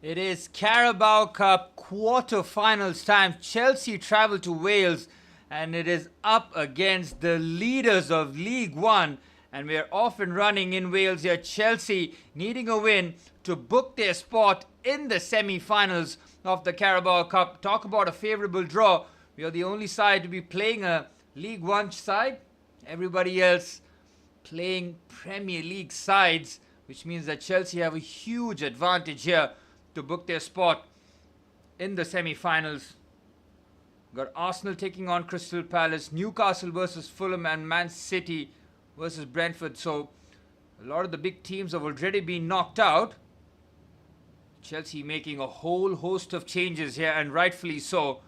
It is Carabao Cup quarter-finals time. Chelsea travel to Wales and it is up against the leaders of League One. And we are off and running in Wales here. Chelsea needing a win to book their spot in the semi-finals of the Carabao Cup. Talk about a favourable draw. We are the only side to be playing a League One side. Everybody else playing Premier League sides, which means that Chelsea have a huge advantage here to book their spot in the semi-finals. Got Arsenal taking on Crystal Palace, Newcastle versus Fulham, and Man City versus Brentford. So a lot of the big teams have already been knocked out. Chelsea making a whole host of changes here, and rightfully so.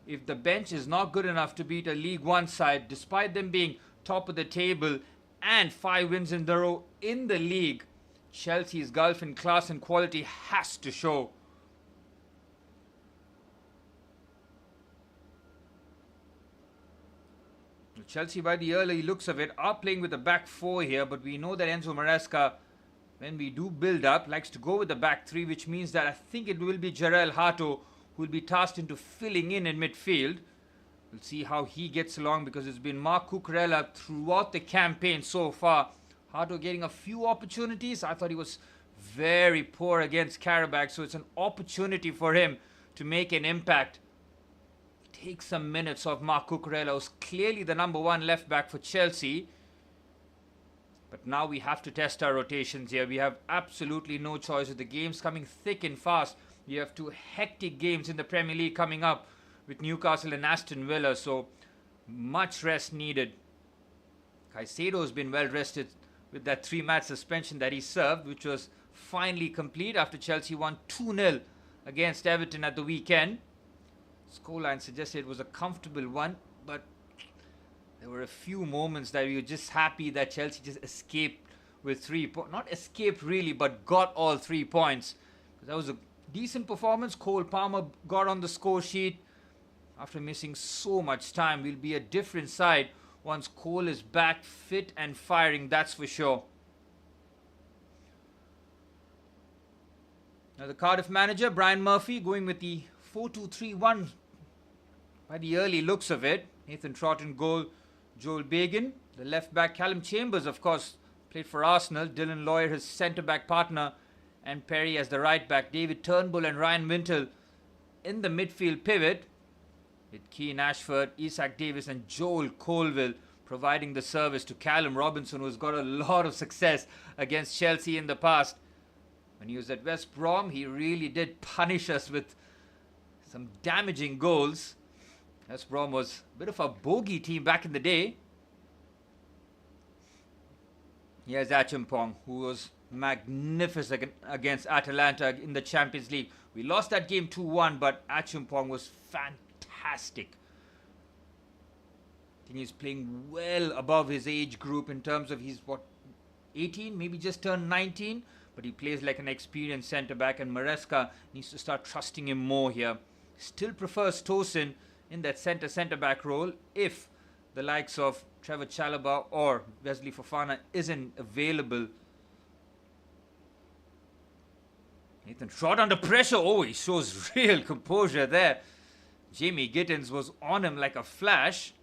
If the bench is not good enough to beat a League One side, despite them being top of the table and 5 wins in a row in the league, Chelsea's gulf in class and quality has to show. Chelsea, by the early looks of it, are playing with a back 4 here, but we know that Enzo Maresca, when we do build up, likes to go with the back 3, which means that I think it will be Jarell Hato who will be tasked into filling in midfield. We'll see how he gets along, because it's been Marc Cucurella throughout the campaign so far. Hato getting a few opportunities. I thought he was very poor against Karabakh, so it's an opportunity for him to make an impact. Take some minutes off Marc Cucurella, who's clearly the number 1 left back for Chelsea. But now we have to test our rotations here. We have absolutely no choice. The game's coming thick and fast. We have 2 hectic games in the Premier League coming up with Newcastle and Aston Villa, so much rest needed. Caicedo has been well rested with that 3-match suspension that he served, which was finally complete after Chelsea won 2-0 against Everton at the weekend. Scoreline suggested it was a comfortable one, but there were a few moments that we were just happy that Chelsea just escaped with 3 points. Not escaped really, but got all 3 points. That was a decent performance. Cole Palmer got on the score sheet. After missing so much time, we'll be a different side once Cole is back fit and firing, that's for sure. Now the Cardiff manager, Brian Murphy, going with the 4-2-3-1 by the early looks of it. Nathan Trott in goal, Joel Bagan. The left back, Callum Chambers, of course, played for Arsenal. Dylan Lawyer, his centre back partner, and Perry as the right back. David Turnbull and Ryan Wintle in the midfield pivot, with Keane Ashford, Isak Davis, and Joel Colville providing the service to Callum Robinson, who's got a lot of success against Chelsea in the past. When he was at West Brom, he really did punish us with some damaging goals. West Brom was a bit of a bogey team back in the day. Here's Achimpong, who was magnificent against Atalanta in the Champions League. We lost that game 2-1, but Achimpong was fantastic. I think he's playing well above his age group in terms of he's, 18? Maybe just turned 19? But he plays like an experienced centre-back, and Maresca needs to start trusting him more here. Still prefers Tosin in that centre-back role if the likes of Trevor Chalobah or Wesley Fofana isn't available. Nathan Trott under pressure. Oh, he shows real composure there. Jamie Gittins was on him like a flash.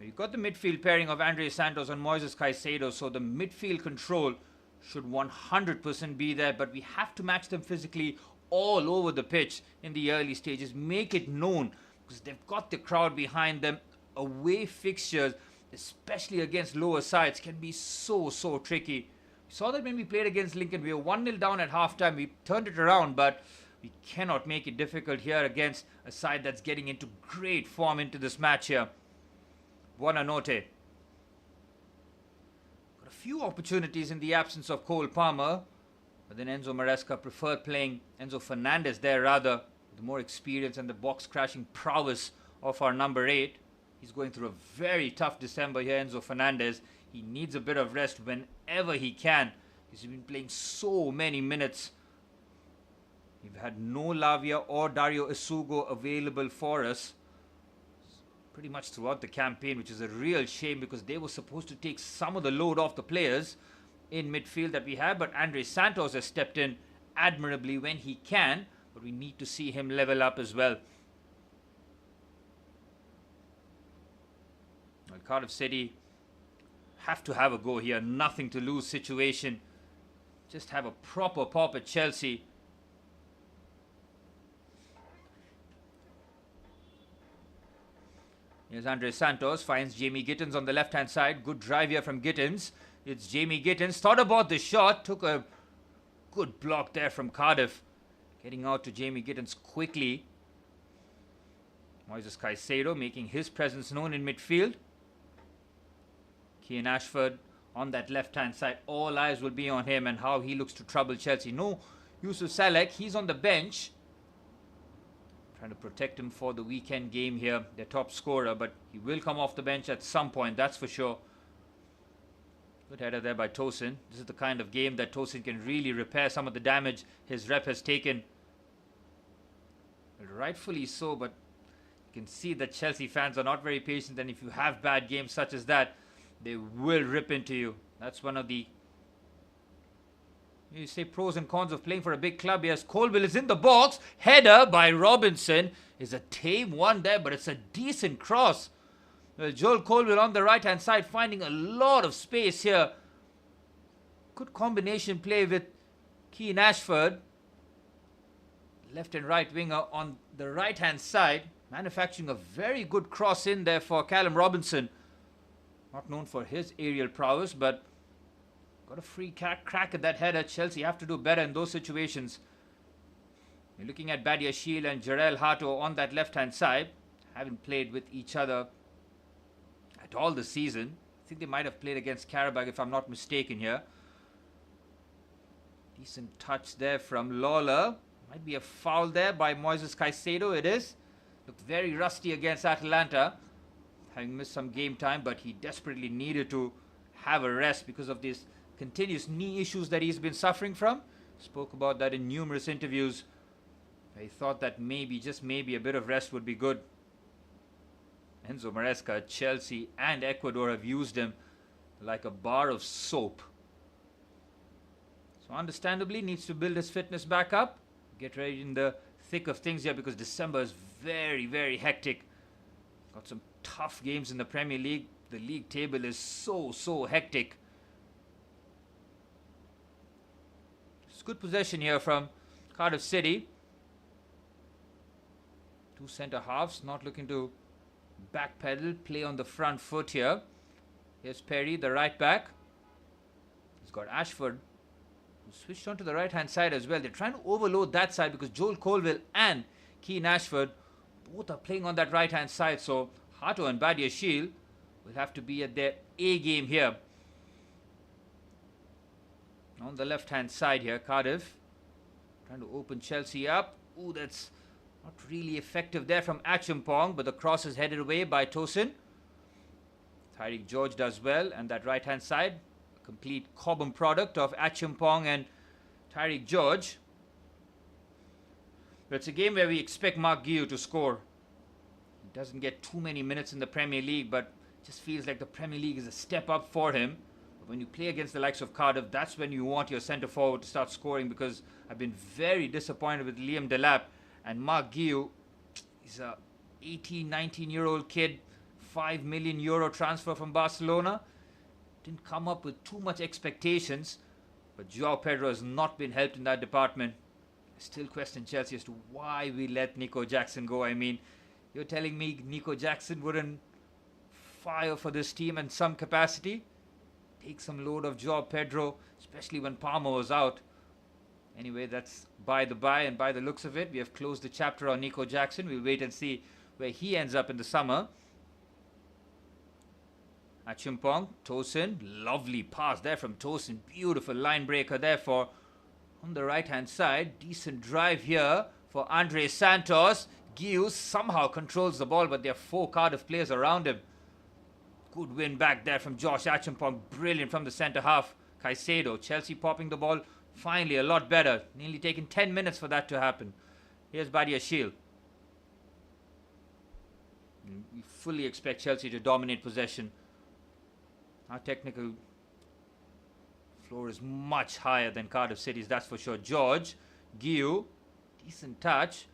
You've got the midfield pairing of Andre Santos and Moises Caicedo, so the midfield control should 100% be there, but we have to match them physically all over the pitch in the early stages. Make it known, because they've got the crowd behind them. Away fixtures, especially against lower sides, can be so tricky. We saw that when we played against Lincoln. We were 1-0 down at halftime. We turned it around, but we cannot make it difficult here against a side that's getting into great form into this match here. Buonanotte. Got a few opportunities in the absence of Cole Palmer, but then Enzo Maresca preferred playing Enzo Fernandez there rather, the more experience and the box crashing prowess of our number 8. He's going through a very tough December here, Enzo Fernandez. He needs a bit of rest whenever he can. He's been playing so many minutes. We've had no Lavia or Dario Isugo available for us pretty much throughout the campaign, which is a real shame, because they were supposed to take some of the load off the players in midfield that we have. But Andre Santos has stepped in admirably when he can, but we need to see him level up as well. Well, Cardiff City have to have a go here. Nothing to lose situation. Just have a proper pop at Chelsea. Here's Andre Santos, finds Jamie Gittins on the left-hand side. Good drive here from Gittins. It's Jamie Gittins. Thought about the shot. Took a good block there from Cardiff. Getting out to Jamie Gittins quickly. Moises Caicedo making his presence known in midfield. Keane Ashford on that left-hand side. All eyes will be on him and how he looks to trouble Chelsea. No Yusuf Salek. He's on the bench. Trying to protect him for the weekend game here, their top scorer, but he will come off the bench at some point, that's for sure. Good header there by Tosin. This is the kind of game that Tosin can really repair some of the damage his rep has taken. Rightfully so, but you can see that Chelsea fans are not very patient, and if you have bad games such as that, they will rip into you. That's one of the, you say, pros and cons of playing for a big club. Yes, Colville is in the box. Header by Robinson is a tame one there, but it's a decent cross. Well, Joel Colville on the right-hand side finding a lot of space here. Good combination play with Keane Ashford. Left and right winger on the right-hand side. Manufacturing a very good cross in there for Callum Robinson. Not known for his aerial prowess, but got a free crack at that header. Chelsea have to do better in those situations. You're looking at Badiashile and Jarell Hato on that left-hand side. Haven't played with each other at all this season. I think they might have played against CARABAO if I'm not mistaken here. Decent touch there from Lawler. Might be a foul there by Moises Caicedo. It is. Looked very rusty against Atalanta. Having missed some game time, but he desperately needed to have a rest because of this continuous knee issues that he's been suffering from. Spoke about that in numerous interviews. He thought that maybe, just maybe, a bit of rest would be good. Enzo Maresca, Chelsea and Ecuador have used him like a bar of soap. So understandably needs to build his fitness back up. Get ready in the thick of things here because December is very, very hectic. Got some tough games in the Premier League. The league table is so hectic. Good possession here from Cardiff City. Two centre halves not looking to backpedal, play on the front foot here. Here's Perry, the right back. He's got Ashford, who switched on to the right hand side as well. They're trying to overload that side because Joel Colville and Keane Ashford both are playing on that right hand side. So Hato and Badiashile will have to be at their A game here. On the left-hand side here, Cardiff trying to open Chelsea up. Ooh, that's not really effective there from Achimpong, but the cross is headed away by Tosin. Tyreek George does well, and that right-hand side, a complete Cobham product of Achimpong and Tyreek George. But it's a game where we expect Mark Guiu to score. He doesn't get too many minutes in the Premier League, but it just feels like the Premier League is a step up for him. When you play against the likes of Cardiff, that's when you want your centre forward to start scoring, because I've been very disappointed with Liam Delap and Mark Guiu. He's a 18, 19-year-old kid, €5 million transfer from Barcelona. Didn't come up with too much expectations, but Joao Pedro has not been helped in that department. I still question Chelsea as to why we let Nico Jackson go. I mean, you're telling me Nico Jackson wouldn't fire for this team in some capacity? Take some load of Joao Pedro, especially when Palmer was out. Anyway, that's by the by, and by the looks of it, we have closed the chapter on Nico Jackson. We'll wait and see where he ends up in the summer. Achimpong, Tosin, lovely pass there from Tosin. Beautiful line breaker there for on the right-hand side. Decent drive here for Andre Santos. Guiu somehow controls the ball, but there are 4 Cardiff players around him. Good win back there from Josh Achimpong. Brilliant from the centre half. Caicedo. Chelsea popping the ball finally a lot better. Nearly taken 10 minutes for that to happen. Here's Badiashile. We fully expect Chelsea to dominate possession. Our technical floor is much higher than Cardiff City's, that's for sure. George Giu. Decent touch.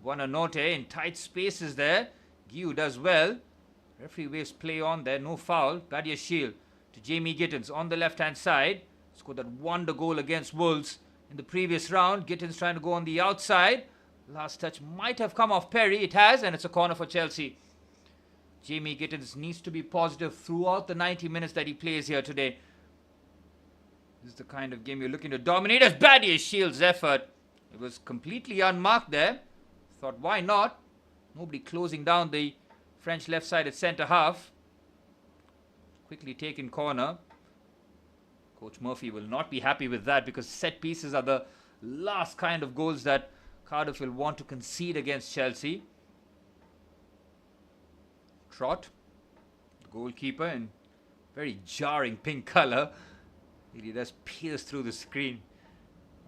Buonanotte in tight spaces there. Giu does well. Referee waves play on there. No foul. Badiashile to Jamie Gittins on the left-hand side. Scored that wonder goal against Wolves in the previous round. Gittins trying to go on the outside. Last touch might have come off Perry. It has, and it's a corner for Chelsea. Jamie Gittins needs to be positive throughout the 90 minutes that he plays here today. This is the kind of game you're looking to dominate. As Badiashile's effort. It was completely unmarked there. Thought, why not? Nobody closing down the French left-sided centre-half. Quickly taken corner. Coach Murphy will not be happy with that because set pieces are the last kind of goals that Cardiff will want to concede against Chelsea. Trott, the goalkeeper, in very jarring pink colour. Really does pierce through the screen.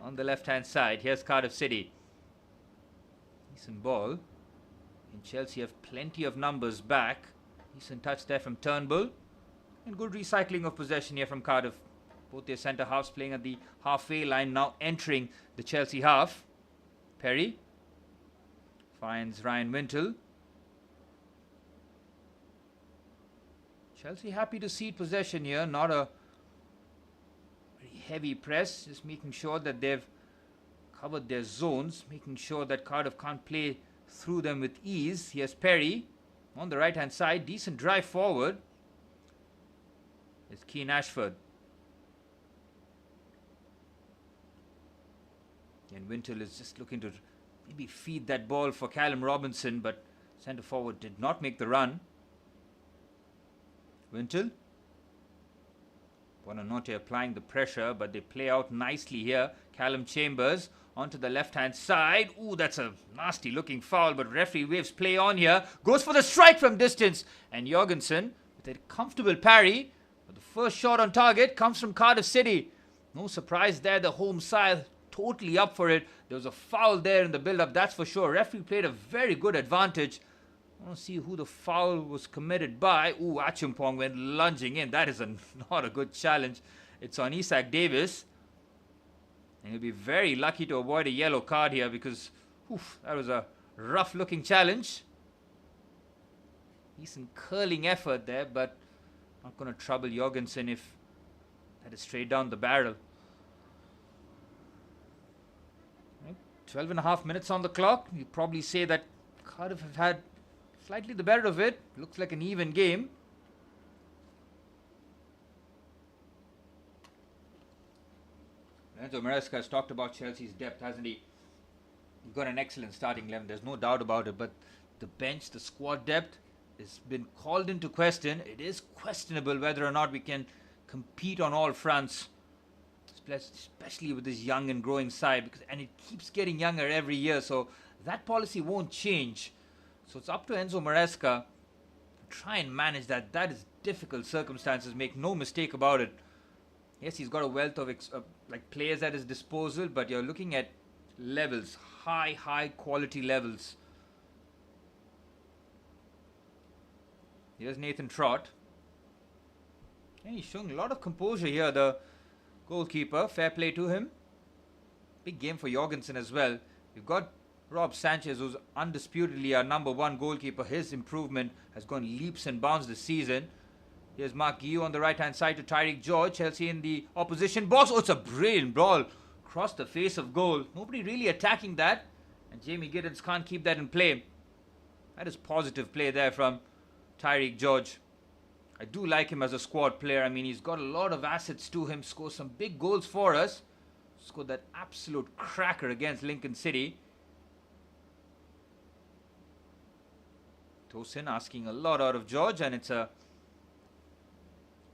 On the left-hand side, here's Cardiff City. Decent ball. And Chelsea have plenty of numbers back. Decent touch there from Turnbull. And good recycling of possession here from Cardiff. Both their centre-halves playing at the halfway line, now entering the Chelsea half. Perry finds Ryan Wintle. Chelsea happy to cede possession here. Not a very heavy press. Just making sure that they've covered their zones. Making sure that Cardiff can't play through them with ease. Here's Perry on the right-hand side. Decent drive forward. It's Keane Ashford. And Wintle is just looking to maybe feed that ball for Callum Robinson, but centre forward did not make the run. Wintle. Buonanotte applying the pressure, but they play out nicely here. Callum Chambers onto the left-hand side. Ooh, that's a nasty looking foul, but referee waves play on here. Goes for the strike from distance. And Jorgensen with a comfortable parry. But the first shot on target comes from Cardiff City. No surprise there, the home side totally up for it. There was a foul there in the build-up, that's for sure. Referee played a very good advantage. I want to see who the foul was committed by. Ooh, Achimpong went lunging in. That is not a good challenge. It's on Isak Davis. And he'll be very lucky to avoid a yellow card here because that was a rough-looking challenge. Decent curling effort there, but not going to trouble Jorgensen if that is straight down the barrel. 12.5 minutes on the clock. You probably say that Cardiff have had slightly the better of it. Looks like an even game. Enzo Maresca has talked about Chelsea's depth, hasn't he? He's got an excellent starting 11. There's no doubt about it. But the bench, the squad depth has been called into question. It is questionable whether or not we can compete on all fronts, especially with this young and growing side, and it keeps getting younger every year, so that policy won't change. So it's up to Enzo Maresca to try and manage that. That is difficult circumstances, make no mistake about it. Yes, he's got a wealth of players at his disposal, but you're looking at levels, high quality levels. Here's Nathan Trott. And he's showing a lot of composure here, the goalkeeper. Fair play to him. Big game for Jorgensen as well. We've got Rob Sanchez, who's undisputedly our number one goalkeeper. His improvement has gone leaps and bounds this season. Here's Mark Guiu on the right-hand side to Tyreek George. Chelsea in the opposition box. Oh, it's a brilliant ball. Across the face of goal. Nobody really attacking that. And Jamie Giddens can't keep that in play. That is positive play there from Tyreek George. I do like him as a squad player. I mean, he's got a lot of assets to him. Scores some big goals for us. Scored that absolute cracker against Lincoln City. Tosin asking a lot out of George, and it's a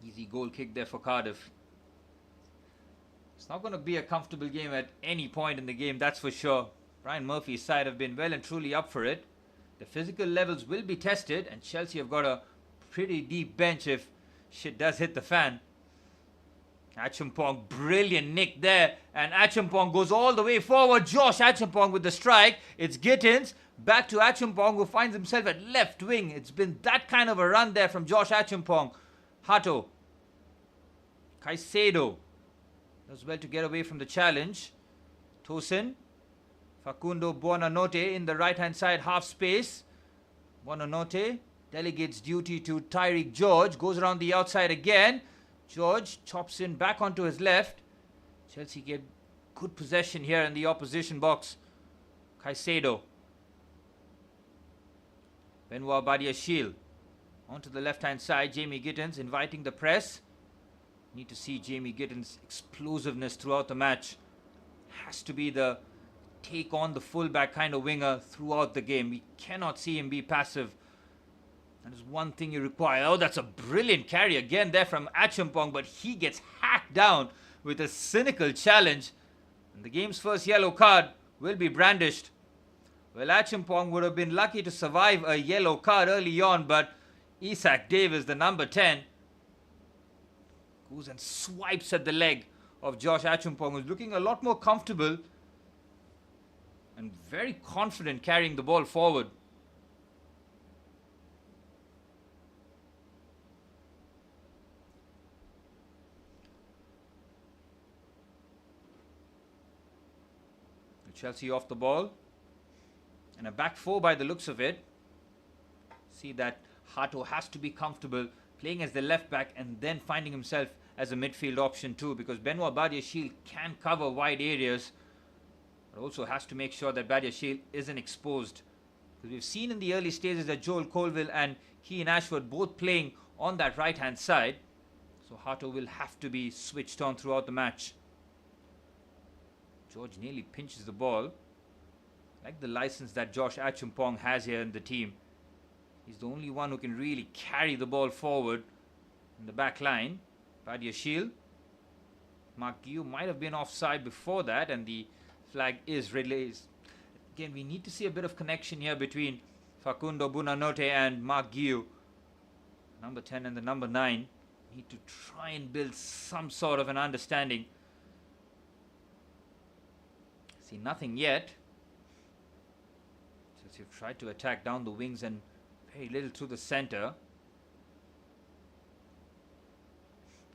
easy goal kick there for Cardiff. It's not going to be a comfortable game at any point in the game, that's for sure. Brian Murphy's side have been well and truly up for it. The physical levels will be tested, and Chelsea have got a pretty deep bench if shit does hit the fan. Achimpong, brilliant nick there, and Achimpong goes all the way forward. Josh Achimpong with the strike. It's Gittins, back to Achimpong, who finds himself at left wing. It's been that kind of a run there from Josh Achimpong. Hato, Caicedo does well to get away from the challenge. Tosin Facundo Buonanotte in the right-hand side half space. Buonanotte delegates duty to Tyreek George. Goes around the outside again. George chops in back onto his left. Chelsea get good possession here in the opposition box. Caicedo. Benoit Badiashile. Onto the left-hand side. Jamie Gittins inviting the press. Need to see Jamie Gittins' explosiveness throughout the match. Has to be the take on the fullback kind of winger throughout the game. We cannot see him be passive. That is one thing you require. Oh, that's a brilliant carry again there from Acheampong, but he gets hacked down with a cynical challenge. And the game's first yellow card will be brandished. Well, Acheampong would have been lucky to survive a yellow card early on, but Isak Davis, the number 10, goes and swipes at the leg of Josh Acheampong, who's looking a lot more comfortable and very confident carrying the ball forward. Chelsea off the ball. And a back four by the looks of it. See that Hato has to be comfortable playing as the left back and then finding himself as a midfield option too, because Benoit Badiashile can cover wide areas, but also has to make sure that Badiashile isn't exposed. Because we've seen in the early stages that Joel Colville and Keane Ashford both playing on that right hand side, so Hato will have to be switched on throughout the match. George nearly pinches the ball. Like the license that Josh Acheampong has here in the team. He's the only one who can really carry the ball forward in the back line. Badiashile. Mark Guiu might have been offside before that, and the flag is released. Again, we need to see a bit of connection here between Facundo Buonanotte and Mark Guiu. Number 10 and the number 9 need to try and build some sort of an understanding. See nothing yet. Since you've tried to attack down the wings and very little through the center.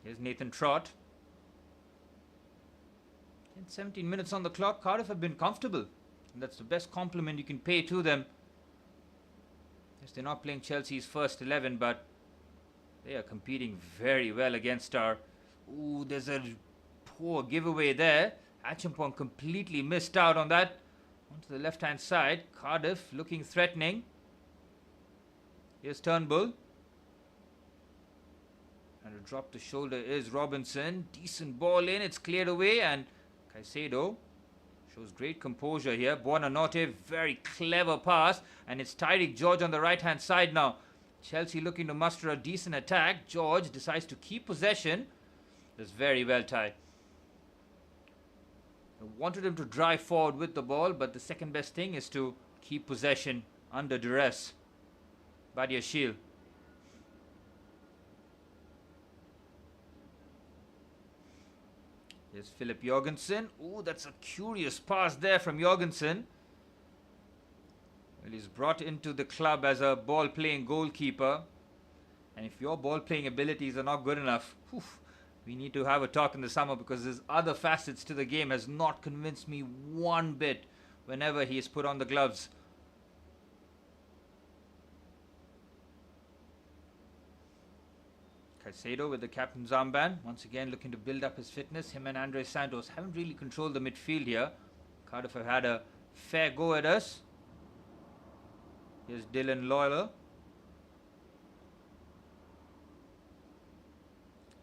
Here's Nathan Trott. 17 minutes on the clock. Cardiff have been comfortable. And that's the best compliment you can pay to them. Yes, they're not playing Chelsea's first 11, but they are competing very well against our... Ooh, there's a poor giveaway there. Acheampong completely missed out on that. Onto the left-hand side. Cardiff looking threatening. Here's Turnbull. And to drop the shoulder is Robinson. Decent ball in. It's cleared away. And Caicedo shows great composure here. Buonanotte, very clever pass. And it's Tyreek George on the right-hand side now. Chelsea looking to muster a decent attack. George decides to keep possession. That's very well tied. I wanted him to drive forward with the ball, but the second best thing is to keep possession under duress. Badiashile. Here's Philip Jorgensen. Ooh, that's a curious pass there from Jorgensen. Well, he's brought into the club as a ball-playing goalkeeper. And if your ball-playing abilities are not good enough, we need to have a talk in the summer, because his other facets to the game has not convinced me one bit whenever he is put on the gloves. Caicedo with the captain's armband, once again looking to build up his fitness. Him and Andre Santos haven't really controlled the midfield here. Cardiff have had a fair go at us. Here's Dylan Lawler.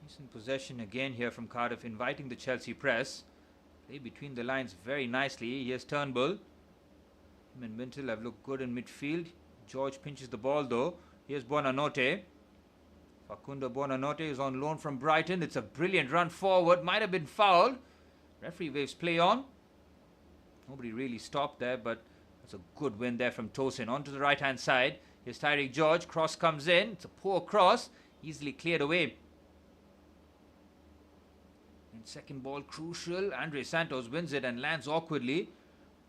Decent possession again here from Cardiff, inviting the Chelsea press. Play between the lines very nicely. Here's Turnbull. Him and Mintle have looked good in midfield. George pinches the ball though. Here's Buonanotte. Facundo Buonanotte is on loan from Brighton. It's a brilliant run forward. Might have been fouled. Referee waves play on. Nobody really stopped there, but it's a good win there from Tosin. On to the right hand side. Here's Tyreek George. Cross comes in. It's a poor cross. Easily cleared away. And second ball crucial. Andre Santos wins it and lands awkwardly.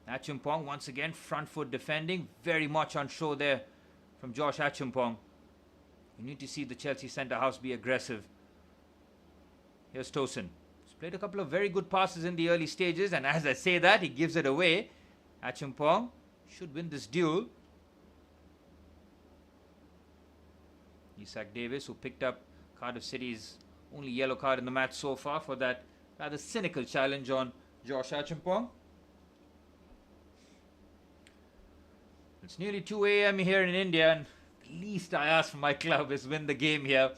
Acheampong once again front foot defending. Very much on show there from Josh Acheampong. You need to see the Chelsea centre house be aggressive. Here's Tosin. He's played a couple of very good passes in the early stages, and as I say that, he gives it away. Achumpong should win this duel. Isak Davis, who picked up Cardiff City's only yellow card in the match so far for that rather cynical challenge on Josh Achumpong. It's nearly 2 a.m. here in India, and the least I ask from my club is win the game here.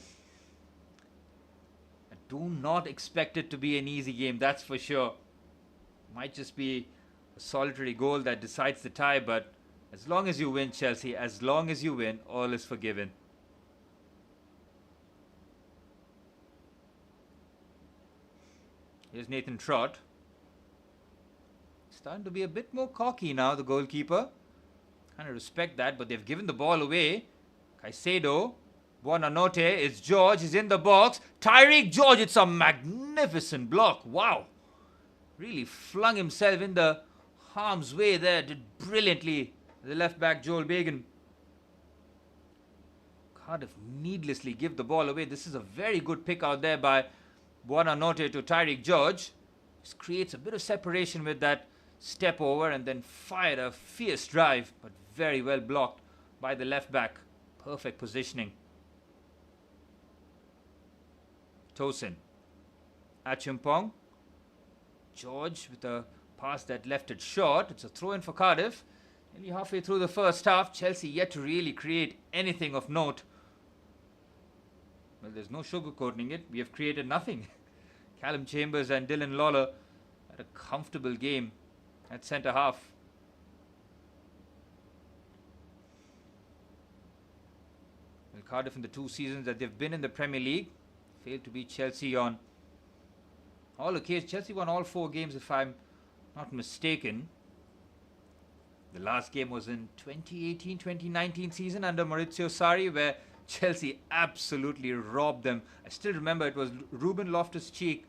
I do not expect it to be an easy game, that's for sure. Might just be a solitary goal that decides the tie, but as long as you win, Chelsea, as long as you win, all is forgiven. Here's Nathan Trott. Starting to be a bit more cocky now, the goalkeeper. Kind of respect that, but they've given the ball away. Caicedo, Buonanotte, it's George, he's in the box. Tyreek George, it's a magnificent block. Wow. Really flung himself in the harm's way there, did brilliantly. The left back, Joel Bagan. Cardiff needlessly give the ball away. This is a very good pick out there by Buonanotte to Tyreek George. Just creates a bit of separation with that step over and then fired a fierce drive, but very well blocked by the left back. Perfect positioning. Tosin. Achumpong. George with a pass that left it short. It's a throw in for Cardiff. Nearly halfway through the first half, Chelsea yet to really create anything of note. Well, there's no sugarcoating it. We have created nothing. Callum Chambers and Dylan Lawler had a comfortable game at centre half. Well, Cardiff in the 2 seasons that they've been in the Premier League failed to beat Chelsea on all occasions. Chelsea won all 4 games if I'm not mistaken. The last game was in 2018-2019 season under Maurizio Sarri, where Chelsea absolutely robbed them. I still remember it was Ruben Loftus-Cheek,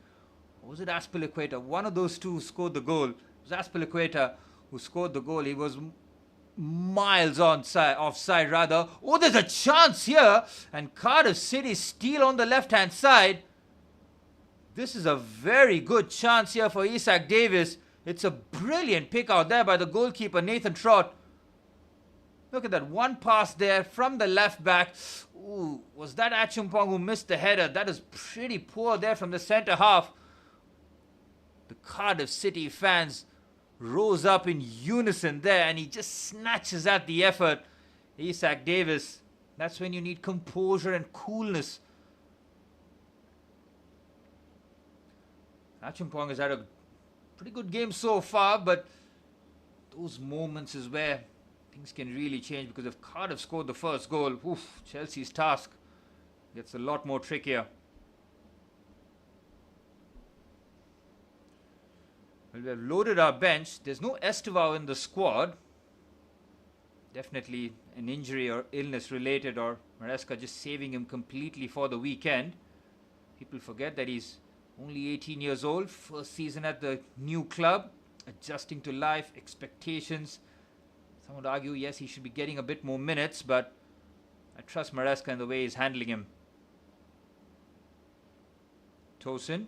or was it Azpilicueta? One of those two scored the goal. It was Azpilicueta who scored the goal. He was miles offside rather. Oh, there's a chance here, and Cardiff City steal on the left-hand side. This is a very good chance here for Isak Davis. It's a brilliant pick out there by the goalkeeper, Nathan Trott. Look at that one pass there from the left back. Ooh, was that Achumpong who missed the header? That is pretty poor there from the centre half. The Cardiff City fans rose up in unison there, and he just snatches at the effort. Isak Davis, that's when you need composure and coolness. Achumpong has had a pretty good game so far, but those moments is where things can really change, because if Cardiff scored the first goal, oof, Chelsea's task gets a lot more trickier. Well, we have loaded our bench. There's no Estivao in the squad. Definitely an injury or illness related, or Maresca just saving him completely for the weekend. People forget that he's only 18 years old, first season at the new club, adjusting to life, expectations. Some would argue, yes, he should be getting a bit more minutes, but I trust Maresca in the way he's handling him. Tosin.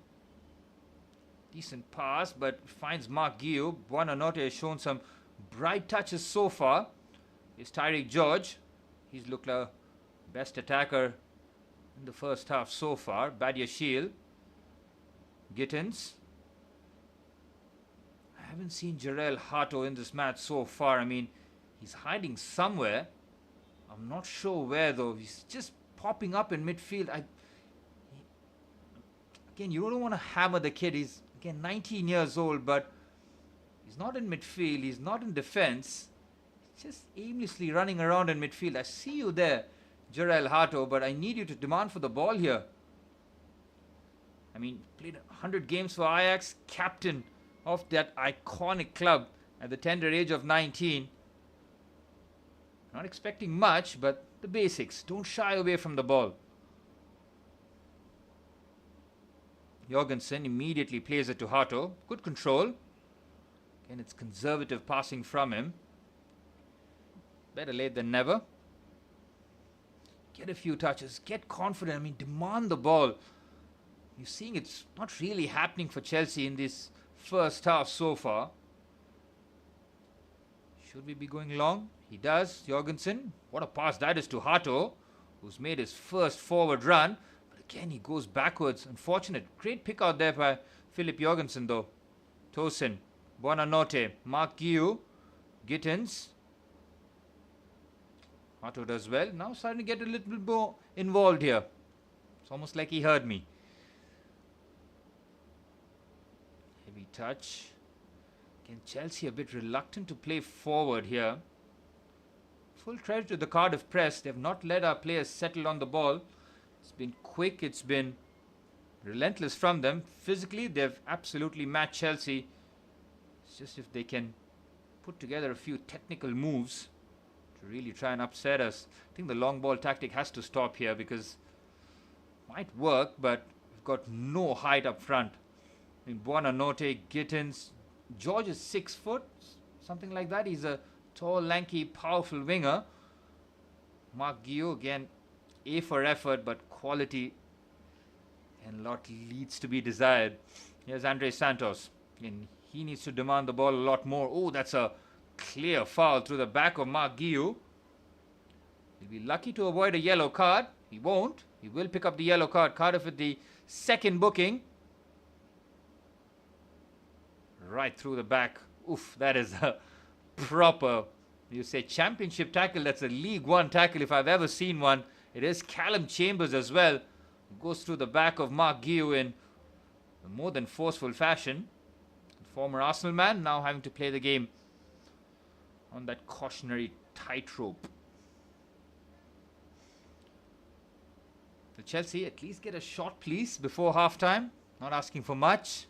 Decent pass, but finds Mark Guillou. Buonanotte has shown some bright touches so far. It's Tyreek George. He's looked like best attacker in the first half so far. Badiashile. Gittins. I haven't seen Jarell Hato in this match so far. I mean, he's hiding somewhere. I'm not sure where though. He's just popping up in midfield. Again, you don't want to hammer the kid. He's, again, 19 years old, but he's not in midfield. He's not in defense. He's just aimlessly running around in midfield. I see you there, Jarell Hato, but I need you to demand for the ball here. I mean, played 100 games for Ajax, captain of that iconic club at the tender age of 19. Not expecting much, but the basics. Don't shy away from the ball. Jorgensen immediately plays it to Hato. Good control. Again, it's conservative passing from him. Better late than never. Get a few touches. Get confident. I mean, demand the ball. You're seeing it's not really happening for Chelsea in this first half so far. Should we be going long? He does. Jorgensen. What a pass that is to Hato, who's made his first forward run. But again, he goes backwards. Unfortunate. Great pick out there by Philip Jorgensen, though. Tosin. Buonanotte. Mark Guiu. Gittins. Hato does well. Now starting to get a little more involved here. It's almost like he heard me. Heavy touch. Again, Chelsea a bit reluctant to play forward here. Full credit to the Cardiff press. They've not let our players settle on the ball. It's been quick. It's been relentless from them. Physically, they've absolutely matched Chelsea. It's just if they can put together a few technical moves to really try and upset us. I think the long ball tactic has to stop here because it might work, but we've got no height up front. I mean, Buonanotte, Gittins. George is 6 foot, something like that. He's a tall, lanky, powerful winger. Mark Guiu, again, A for effort, but quality and a lot leads to be desired. Here's Andre Santos. And he needs to demand the ball a lot more. Oh, that's a clear foul through the back of Mark Guiu. He'll be lucky to avoid a yellow card. He won't. He will pick up the yellow card. Cardiff with the second booking. Right through the back. Oof, that is a proper, you say, championship tackle. That's a League One tackle if I've ever seen one. It is Callum Chambers as well. Goes through the back of Mark Guiu in a more than forceful fashion. The former Arsenal man now having to play the game on that cautionary tightrope. The Chelsea at least get a shot, please, before half-time. Not asking for much.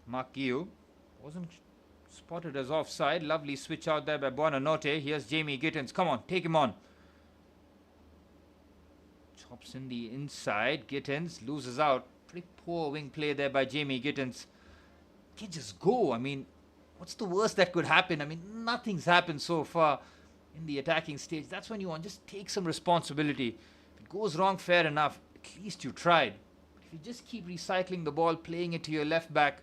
Mark Guiu wasn't spotted as offside. Lovely switch out there by Buonanotte. Here's Jamie Gittins. Come on, take him on. Chops in the inside. Gittins loses out. Pretty poor wing play there by Jamie Gittins. Can't just go. I mean, what's the worst that could happen? I mean, nothing's happened so far in the attacking stage. That's when you want just take some responsibility. If it goes wrong, fair enough. At least you tried. But if you just keep recycling the ball, playing it to your left back,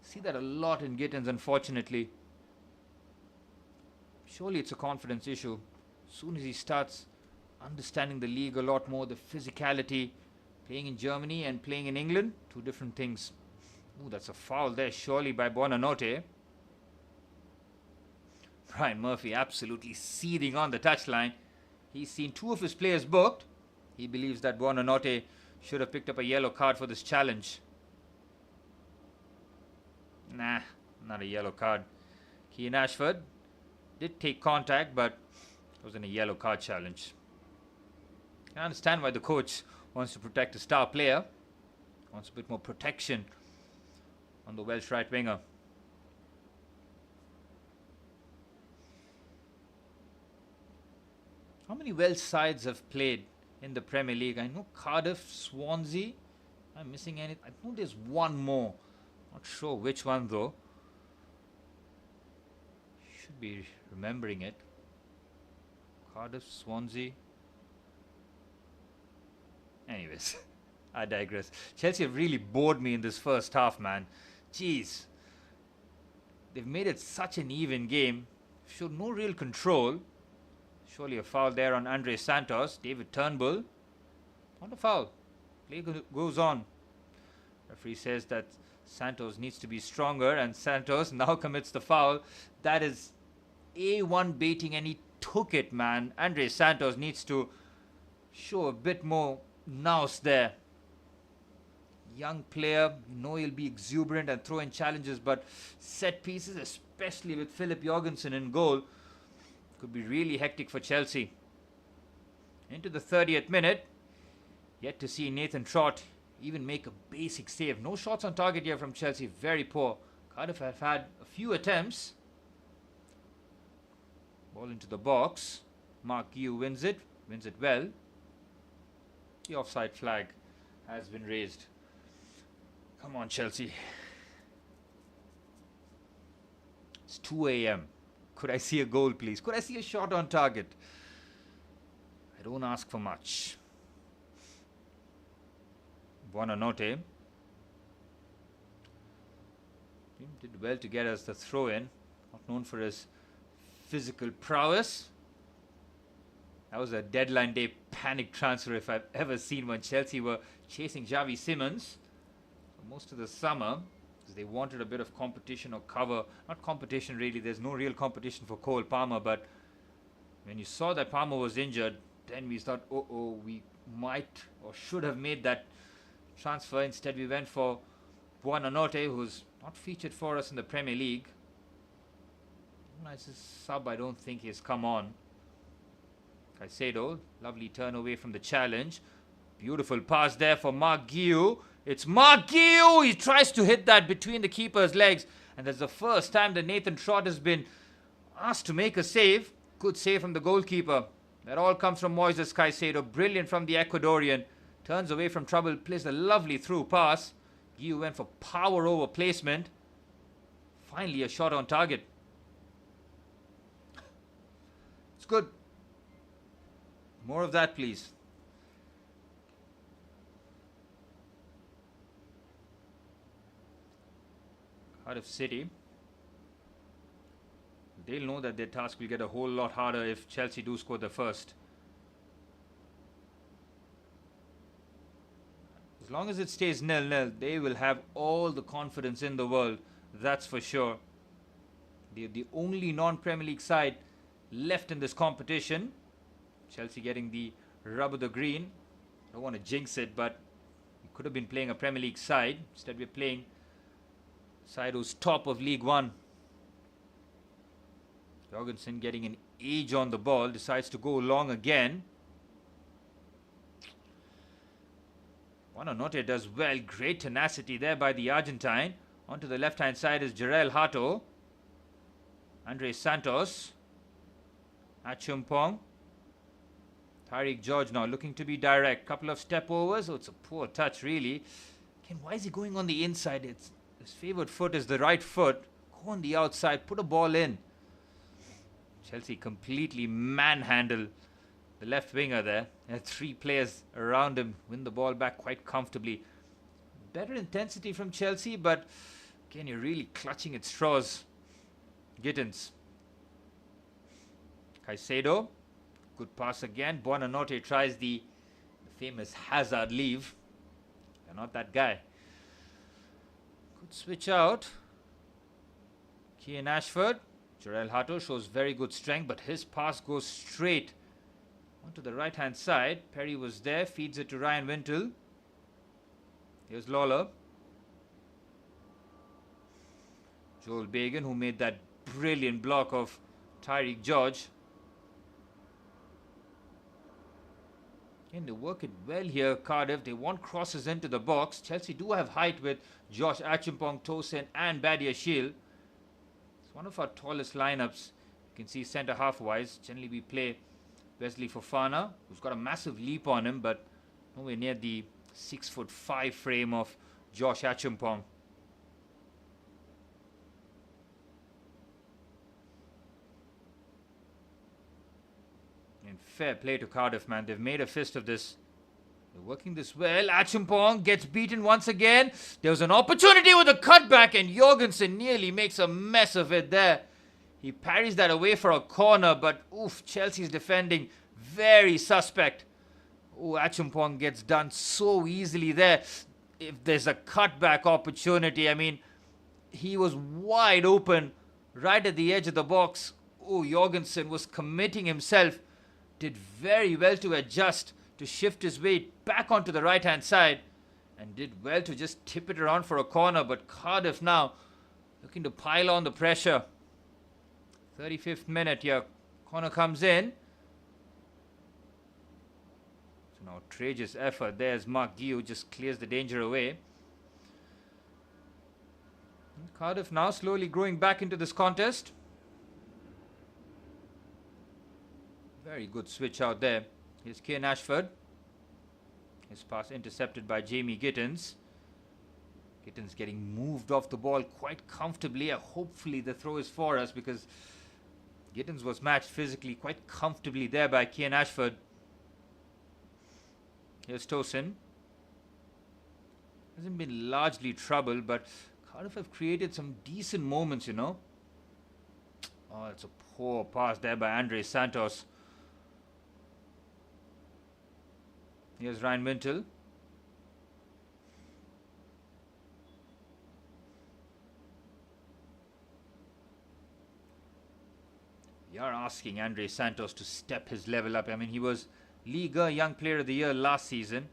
see that a lot in Gittins, unfortunately. Surely it's a confidence issue. As soon as he starts understanding the league a lot more, the physicality, playing in Germany and playing in England, two different things. Ooh, that's a foul there, surely by Buonanotte. Brian Murphy absolutely seething on the touchline. He's seen two of his players booked. He believes that Buonanotte should have picked up a yellow card for this challenge. Nah, not a yellow card. Keane Ashford did take contact, but it wasn't a yellow card challenge. I understand why the coach wants to protect a star player. Wants a bit more protection on the Welsh right winger. How many Welsh sides have played in the Premier League? I know Cardiff, Swansea. I'm missing any. I know there's one more. Not sure which one though. Should be remembering it. Cardiff, Swansea. Anyways, I digress. Chelsea have really bored me in this first half, man. Jeez. They've made it such an even game. Showed no real control. Surely a foul there on Andre Santos. David Turnbull. Not a foul. Play goes on. Referee says that Santos needs to be stronger, and Santos now commits the foul. That is A1 baiting, and he took it, man. Andre Santos needs to show a bit more nous there. Young player, you know he'll be exuberant and throw in challenges, but set pieces, especially with Philip Jorgensen in goal, could be really hectic for Chelsea. Into the 30th minute, yet to see Nathan Trott even make a basic save. No shots on target here from Chelsea, very poor. Cardiff have had a few attempts. Ball into the box. Mark Guiu wins it well. The offside flag has been raised. Come on, Chelsea. It's 2 a.m. Could I see a goal, please? Could I see a shot on target? I don't ask for much. Buonanotte. Did well to get us the throw in. Not known for his physical prowess. That was a deadline day panic transfer if I've ever seen one. Chelsea were chasing Xavi Simons for most of the summer because they wanted a bit of competition or cover. Not competition really, there's no real competition for Cole Palmer, but when you saw that Palmer was injured, then we thought, we might or should have made that transfer. Instead we went for Buonanotte, who's not featured for us in the Premier League. Nice sub, I don't think he's come on. Caicedo, lovely turn away from the challenge. Beautiful pass there for Mark Guiu. It's Mark Guiu! He tries to hit that between the keeper's legs. And that's the first time that Nathan Trott has been asked to make a save. Good save from the goalkeeper. That all comes from Moises Caicedo. Brilliant from the Ecuadorian. Turns away from trouble, plays a lovely through pass. Guiu went for power over placement. Finally a shot on target. It's good. More of that, please. Cardiff City. They'll know that their task will get a whole lot harder if Chelsea do score the first. As long as it stays 0-0, they will have all the confidence in the world. That's for sure. They're the only non-Premier League side left in this competition. Chelsea getting the rub of the green. Don't want to jinx it, but we could have been playing a Premier League side. Instead we're playing a side who's top of League One. Jorgensen getting an edge on the ball. Decides to go long again. Buonanotte does well. Great tenacity there by the Argentine. Onto the left-hand side is Jarell Hato. Andre Santos. Achumpong. Tariq George now looking to be direct. Couple of step overs. Oh, it's a poor touch really. Again, why is he going on the inside? His favoured foot is the right foot. Go on the outside. Put a ball in. Chelsea completely manhandle the left winger there. There are 3 players around him. Win the ball back quite comfortably. Better intensity from Chelsea, but again, you're really clutching at straws. Gittins. Caicedo. Good pass again. Buonanotte tries the famous Hazard leave. You're not that guy. Good switch out. Kian Ashford. Jarell Hato shows very good strength, but his pass goes straight onto the right-hand side. Perry was there. Feeds it to Ryan Wintle. Here's Lawler. Joel Bagan, who made that brilliant block of Tariq George. Again, they work it well here, Cardiff. They want crosses into the box. Chelsea do have height with Josh Achumpong, Tosin and Badiashile. It's one of our tallest lineups. You can see centre half-wise. Generally we play Wesley Fofana, who's got a massive leap on him, but nowhere near the 6'5" frame of Josh Achumpong. And fair play to Cardiff, man. They've made a fist of this. They're working this well. Achumpong gets beaten once again. There was an opportunity with a cutback, and Jorgensen nearly makes a mess of it there. He parries that away for a corner, but oof, Chelsea's defending very suspect. Oh, Achumpong gets done so easily there. If there's a cutback opportunity, I mean, he was wide open right at the edge of the box. Oh, Jorgensen was committing himself. Did very well to adjust, to shift his weight back onto the right-hand side, and did well to just tip it around for a corner. But Cardiff now looking to pile on the pressure. 35th minute here. Corner comes in. It's an outrageous effort. There's Mark Guiu, just clears the danger away. And Cardiff now slowly growing back into this contest. Very good switch out there. Here's Kian Ashford. His pass intercepted by Jamie Gittins. Gittins getting moved off the ball quite comfortably. Hopefully the throw is for us, because Gittins was matched physically quite comfortably there by Kian Ashford. Here's Tosin. Hasn't been largely troubled, but Cardiff have created some decent moments, you know. Oh, it's a poor pass there by Andre Santos. Here's Ryan Mintle. We are asking Andre Santos to step his level up. I mean, he was Liga Young Player of the Year last season.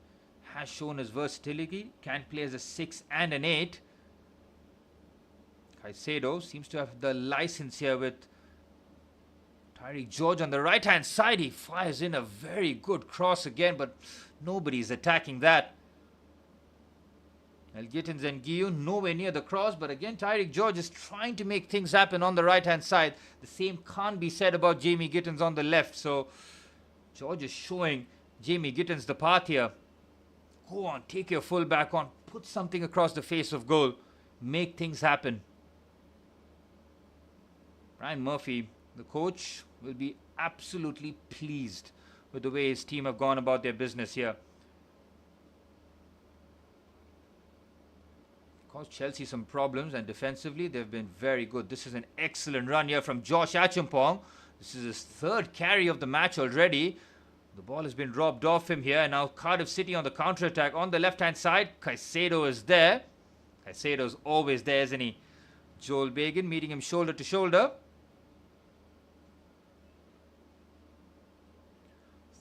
Has shown his versatility. Can play as a 6 and an 8. Caicedo seems to have the license here with Tyreek George on the right hand side. He fires in a very good cross again, but nobody's attacking that. Gittins and Guillaume nowhere near the cross, but again Tyreek George is trying to make things happen on the right hand side. The same can't be said about Jamie Gittins on the left, so George is showing Jamie Gittins the path here. Go on, take your full back on, put something across the face of goal, make things happen. Brian Murphy, the coach, will be absolutely pleased with the way his team have gone about their business here. Caused Chelsea some problems, and defensively they've been very good. This is an excellent run here from Josh Acheampong. This is his third carry of the match already. The ball has been robbed off him here, and now Cardiff City on the counter-attack on the left-hand side. Caicedo is there. Caicedo's always there, isn't he? Joel Bagan meeting him shoulder to shoulder.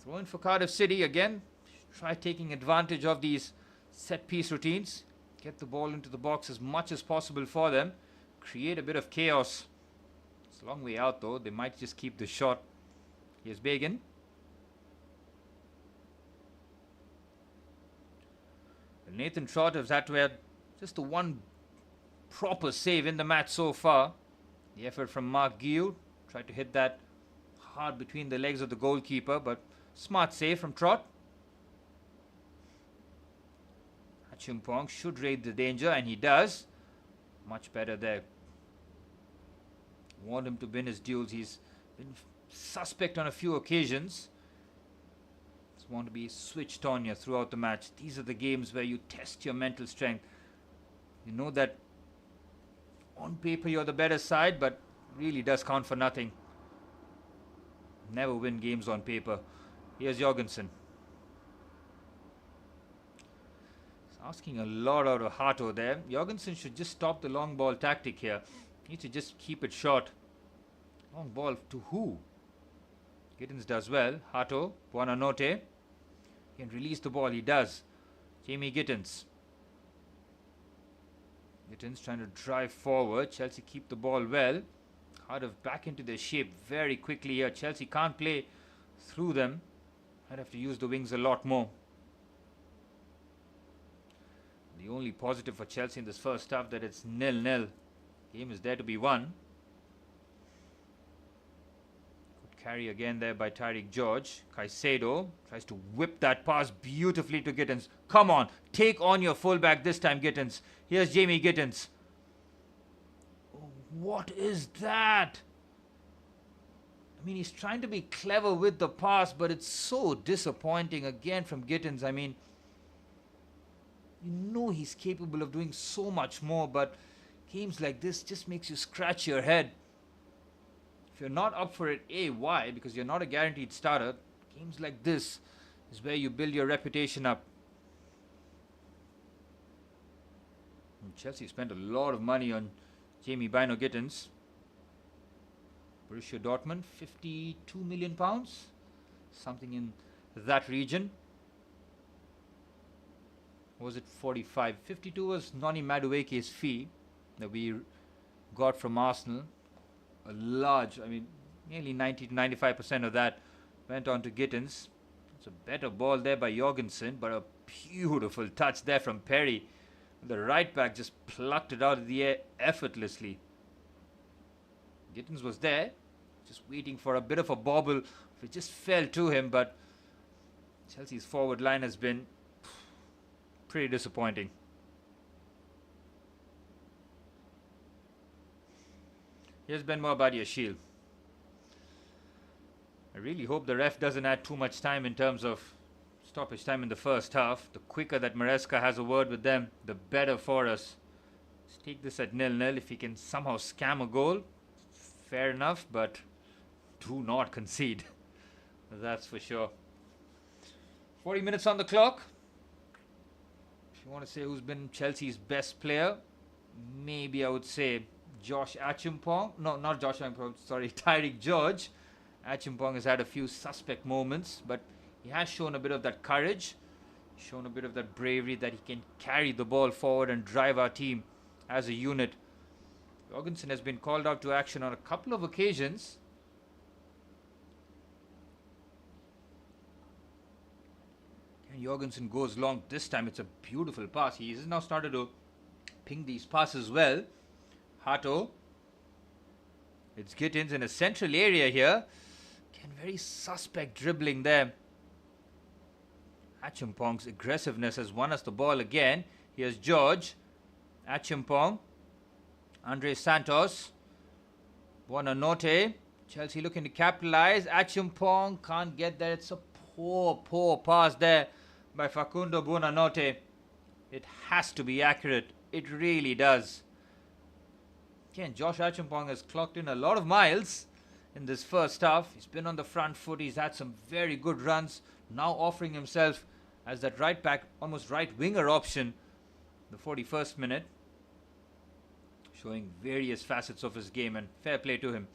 Throw in for Cardiff City again. Try taking advantage of these set-piece routines. Get the ball into the box as much as possible for them. Create a bit of chaos. It's a long way out though. They might just keep the shot. Here's Bagan. Nathan Trott has had to have just the one proper save in the match so far. The effort from Mark Guillaume. Tried to hit that hard between the legs of the goalkeeper, but smart save from Trott. Acheampong should raid the danger, and he does. Much better there. Want him to win his duels. He's been suspect on a few occasions. Just want to be switched on here throughout the match. These are the games where you test your mental strength. You know that on paper you're the better side, but really does count for nothing. Never win games on paper. Here's Jorgensen. Asking a lot out of Hato there. Jorgensen should just stop the long ball tactic here. Needs to just keep it short. Long ball to who? Gittins does well. Hato, Buonanotte. Can release the ball. He does. Jamie Gittins. Gittins trying to drive forward. Chelsea keep the ball well. Cardiff back into their shape very quickly here. Chelsea can't play through them. I'd have to use the wings a lot more. The only positive for Chelsea in this first half that it's 0-0. Game is there to be won. Good carry again there by Tyreek George. Caicedo tries to whip that pass beautifully to Gittins. Come on, take on your fullback this time, Gittins. Here's Jamie Gittins. Oh, what is that? I mean, he's trying to be clever with the pass, but it's so disappointing again from Gittins. I mean, you know he's capable of doing so much more, but games like this just makes you scratch your head. If you're not up for it, why? Because you're not a guaranteed starter. Games like this is where you build your reputation up. And Chelsea spent a lot of money on Jamie Bino Gittins. Borussia Dortmund, £52 million, something in that region. Was it 45? 52 was Noni Madueke's fee that we got from Arsenal. A large, I mean, nearly 90 to 95% of that went on to Gittins. It's a better ball there by Jorgensen, but a beautiful touch there from Perry. The right back just plucked it out of the air effortlessly. Gittins was there, just waiting for a bit of a bobble. It just fell to him, but Chelsea's forward line has been pretty disappointing. Here's Benmoa Badiashile. I really hope the ref doesn't add too much time in terms of stoppage time in the first half. The quicker that Maresca has a word with them, the better for us. Let's take this at 0-0. If he can somehow scam a goal, fair enough, but do not concede. That's for sure. 40 minutes on the clock. If you want to say who's been Chelsea's best player, maybe I would say Josh Achimpong. No, not Josh Achimpong, sorry, Tyreek George. Achimpong has had a few suspect moments, but he has shown a bit of that courage, shown a bit of that bravery that he can carry the ball forward and drive our team as a unit. Jorgensen has been called out to action on a couple of occasions. And Jorgensen goes long. This time it's a beautiful pass. He has now started to ping these passes well. Hato. It's Gittins in a central area here. Again, very suspect dribbling there. Achimpong's aggressiveness has won us the ball again. Here's George. Achimpong. Andre Santos. Buonanotte. Chelsea looking to capitalize. Achimpong can't get there. It's a poor pass there by Facundo Buonanotte. It has to be accurate. It really does. Again, Josh Achimpong has clocked in a lot of miles in this first half. He's been on the front foot. He's had some very good runs. Now offering himself as that right back, almost right winger option. The 41st minute. Showing various facets of his game, and fair play to him.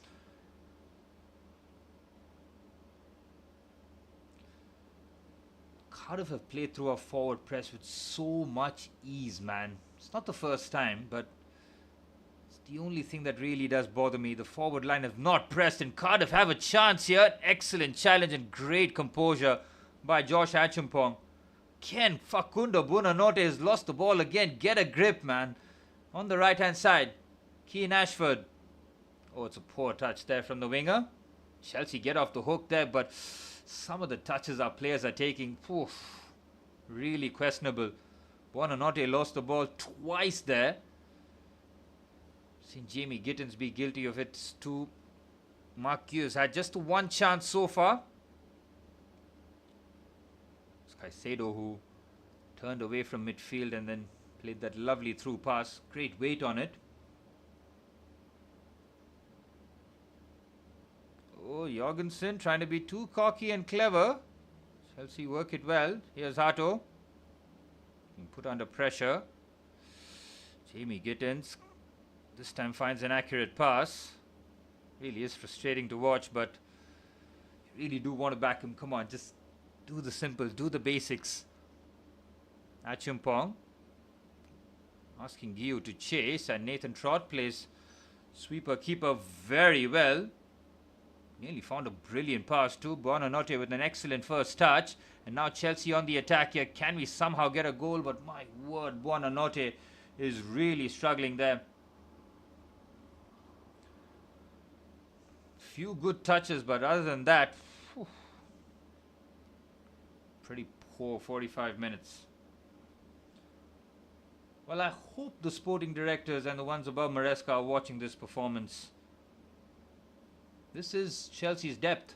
Cardiff have played through our forward press with so much ease, man. It's not the first time, but it's the only thing that really does bother me. The forward line have not pressed, and Cardiff have a chance here. Excellent challenge and great composure by Josh Achimpong. Again, Facundo Buonanotte has lost the ball again. Get a grip, man. On the right-hand side, Keane Ashford. Oh, it's a poor touch there from the winger. Chelsea get off the hook there, but some of the touches our players are taking, really questionable. Buonanotte lost the ball twice there. Seen Jamie Gittins be guilty of it too. Mark Hughes had just one chance so far. It's Caicedo who turned away from midfield and then played that lovely through pass. Great weight on it. Oh, Jorgensen trying to be too cocky and clever. Chelsea work it well. Here's Hato. Put under pressure. Jamie Gittins this time finds an accurate pass. Really is frustrating to watch, but you really do want to back him. Come on, just do the simple, do the basics. Achimpong asking Guiu to chase, and Nathan Trott plays sweeper keeper very well. Nearly found a brilliant pass too. Buonanotte with an excellent first touch. And now Chelsea on the attack here. Can we somehow get a goal? But my word, Buonanotte is really struggling there. Few good touches, but other than that, pretty poor 45 minutes. Well, I hope the sporting directors and the ones above Maresca are watching this performance. This is Chelsea's depth.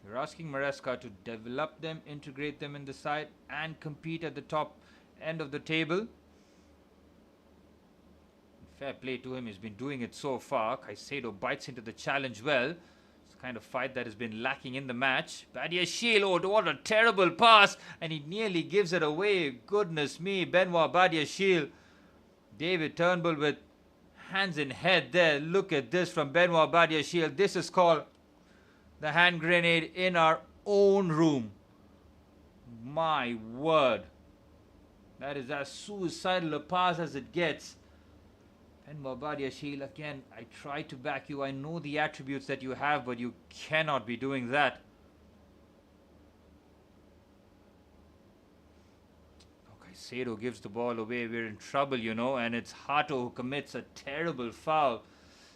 You're asking Maresca to develop them, integrate them in the side, and compete at the top end of the table. Fair play to him. He's been doing it so far. Caicedo bites into the challenge well. It's the kind of fight that has been lacking in the match. Badiashile, oh, what a terrible pass. And he nearly gives it away. Goodness me, Benoit Badiashile. David Turnbull with hands in head there. Look at this from Benoit Badiashile. This is called the hand grenade in our own room. My word. That is as suicidal a pass as it gets. Benoit Badiashile, again, I try to back you. I know the attributes that you have, but you cannot be doing that. Caicedo gives the ball away. We're in trouble, you know, and it's Hato who commits a terrible foul.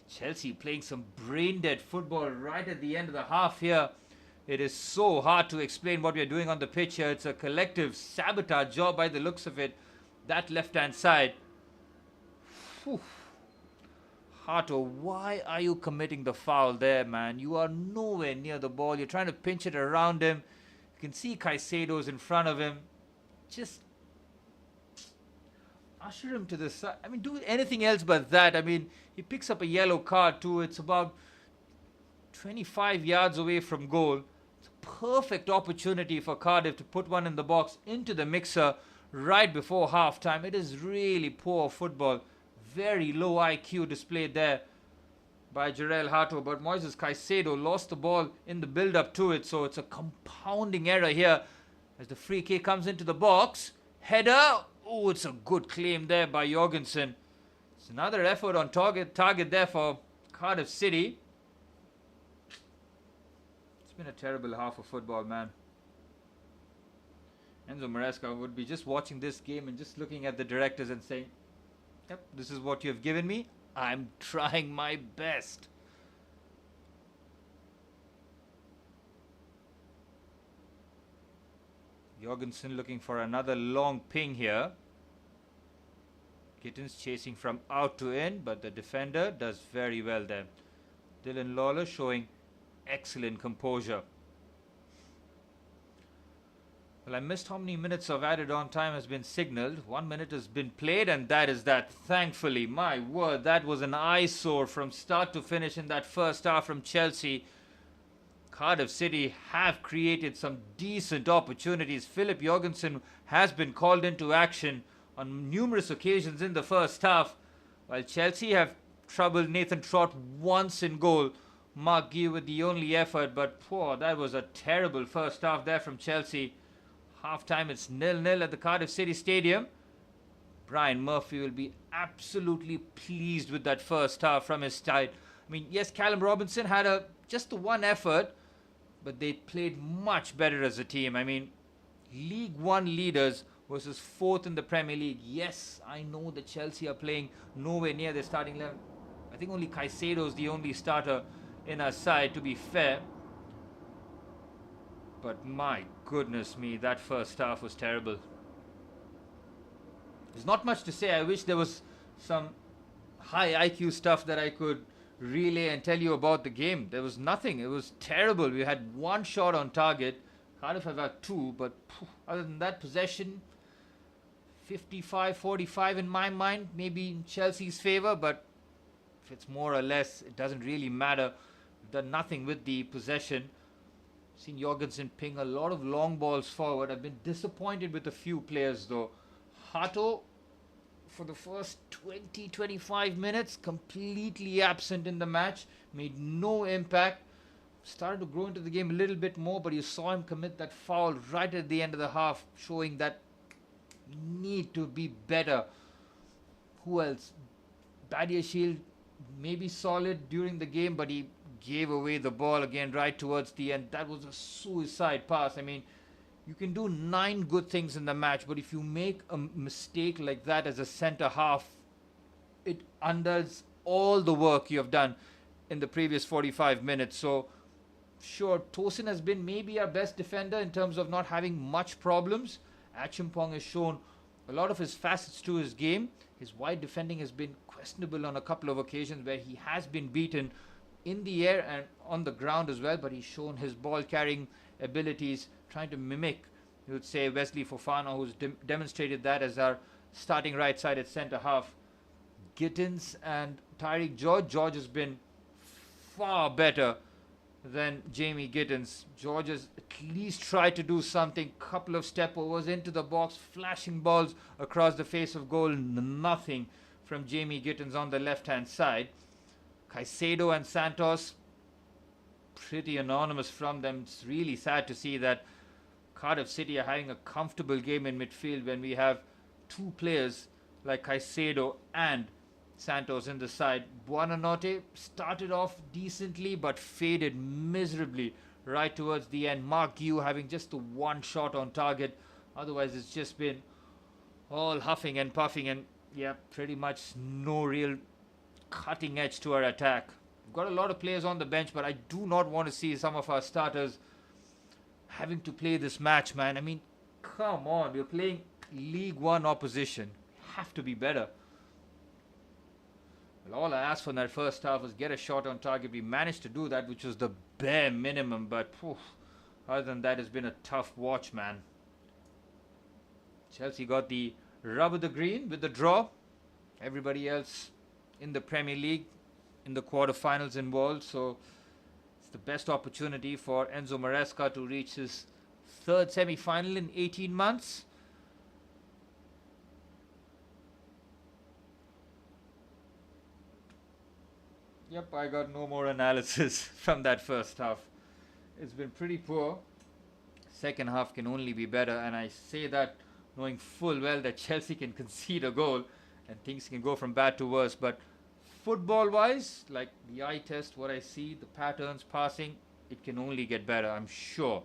Chelsea playing some brain-dead football right at the end of the half here. It is so hard to explain what we're doing on the pitch here. It's a collective sabotage job by the looks of it. That left-hand side. Whew. Hato, why are you committing the foul there, man? You are nowhere near the ball. You're trying to pinch it around him. You can see Caicedo's in front of him. just usher him to the side. I mean, do anything else but that. I mean, he picks up a yellow card too. It's about 25 yards away from goal. It's a perfect opportunity for Cardiff to put one in the box into the mixer right before half time. It is really poor football. Very low IQ displayed there by Jarell Hato, but Moises Caicedo lost the ball in the build-up to it, so it's a compounding error here as the free kick comes into the box. Header. Oh, it's a good claim there by Jorgensen. It's another effort on target there for Cardiff City. It's been a terrible half of football, man. Enzo Maresca would be just watching this game and just looking at the directors and saying, yep, this is what you have given me. I'm trying my best. Jorgensen looking for another long ping here. Gittins chasing from out to in, but the defender does very well there. Dylan Lawler showing excellent composure. Well, I missed how many minutes of added on time has been signaled. 1 minute has been played, and that is that. Thankfully, my word, that was an eyesore from start to finish in that first half from Chelsea. Cardiff City have created some decent opportunities. Philip Jorgensen has been called into action on numerous occasions in the first half, while Chelsea have troubled Nathan Trott once in goal. Mark Guiu with the only effort, but that was a terrible first half there from Chelsea. Half time, it's 0-0 at the Cardiff City Stadium. Brian Murphy will be absolutely pleased with that first half from his side. I mean, yes, Callum Robinson had just the one effort, but they played much better as a team. I mean, League One leaders versus fourth in the Premier League. Yes, I know that Chelsea are playing nowhere near their starting level. I think only Caicedo is the only starter in our side, to be fair. But my goodness me, that first half was terrible. There's not much to say. I wish there was some high IQ stuff that I could relay and tell you about the game. There was nothing. It was terrible. We had one shot on target. Cardiff have had two, but other than that, possession 55-45 in my mind, maybe in Chelsea's favour, but if it's more or less, it doesn't really matter. We've done nothing with the possession. Seen Jorgensen ping a lot of long balls forward. I've been disappointed with a few players though. Hato, for the first 20-25 minutes, completely absent in the match, made no impact. Started to grow into the game a little bit more, but you saw him commit that foul right at the end of the half, showing that need to be better. Who else? Badiashile, maybe solid during the game, but he gave away the ball again right towards the end. That was a suicide pass. I mean, you can do 9 good things in the match, but if you make a mistake like that as a centre half, it undoes all the work you have done in the previous 45 minutes. So, sure, Tosin has been maybe our best defender in terms of not having much problems. Achimpong has shown a lot of his facets to his game. His wide defending has been questionable on a couple of occasions where he has been beaten in the air and on the ground as well, but he's shown his ball carrying abilities, trying to mimic, you would say, Wesley Fofana, who's demonstrated that as our starting right-sided centre half. Gittins and Tyreek George. George has been far better than Jamie Gittins. George has at least tried to do something. Couple of step overs into the box, flashing balls across the face of goal. Nothing from Jamie Gittins on the left-hand side. Caicedo and Santos, pretty anonymous from them. It's really sad to see that Cardiff City are having a comfortable game in midfield when we have two players like Caicedo and Santos in the side. Buonanotte started off decently but faded miserably right towards the end. Mark Guiu having just the one shot on target. Otherwise, it's just been all huffing and puffing, and yeah, pretty much no real cutting edge to our attack. We've got a lot of players on the bench, but I do not want to see some of our starters having to play this match, man. I mean, come on, we're playing League One opposition. We have to be better. Well, all I asked for in that first half was get a shot on target. We managed to do that, which was the bare minimum, but other than that, it's been a tough watch, man. Chelsea got the rub of the green with the draw. Everybody else in the Premier League in the quarterfinals involved, so it's the best opportunity for Enzo Maresca to reach his third semi-final in 18 months. Yep, I got no more analysis from that first half. It's been pretty poor. Second half can only be better, and I say that knowing full well that Chelsea can concede a goal and things can go from bad to worse. But football wise, like the eye test, what I see, the patterns, passing, it can only get better, I'm sure.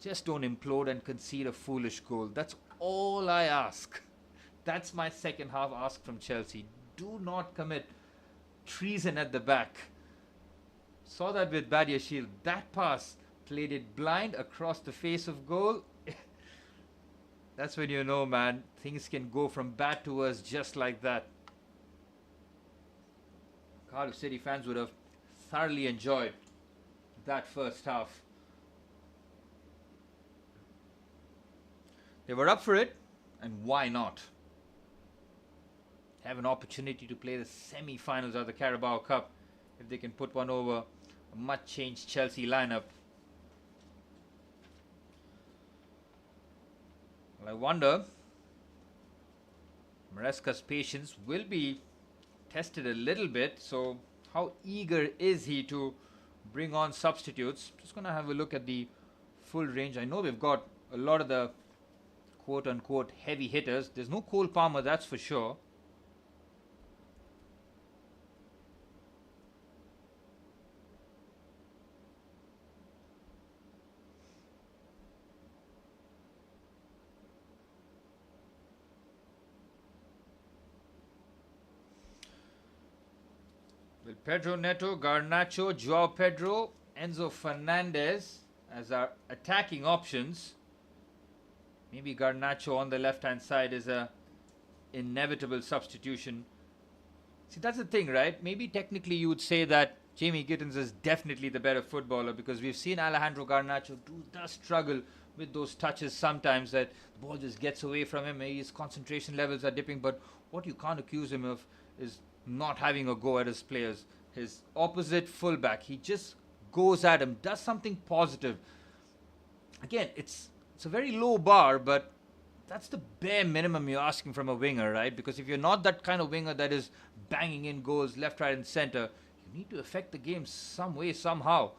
Just don't implode and concede a foolish goal. That's all I ask. That's my second half ask from Chelsea. Do not commit treason at the back. Saw that with Badiashile. That pass played it blind across the face of goal. That's when you know, man, things can go from bad to worse just like that. Cardiff City fans would have thoroughly enjoyed that first half. They were up for it, and why not? Have an opportunity to play the semi-finals of the Carabao Cup if they can put one over a much changed Chelsea lineup. Well, I wonder, Maresca's patience will be tested a little bit, so how eager is he to bring on substitutes? Just going to have a look at the full range. I know we've got a lot of the quote-unquote heavy hitters. There's no Cole Palmer, that's for sure. With Pedro Neto, Garnacho, Joao Pedro, Enzo Fernandez as our attacking options. Maybe Garnacho on the left-hand side is a inevitable substitution. See, that's the thing, right? Maybe technically you would say that Jamie Gittins is definitely the better footballer, because we've seen Alejandro Garnacho does struggle with those touches sometimes, that the ball just gets away from him. Maybe his concentration levels are dipping, but what you can't accuse him of is not having a go at his players. His opposite fullback, he just goes at him, does something positive. Again, it's a very low bar, but that's the bare minimum you're asking from a winger, right? Because if you're not that kind of winger that is banging in goals left, right, and center, you need to affect the game some way, somehow.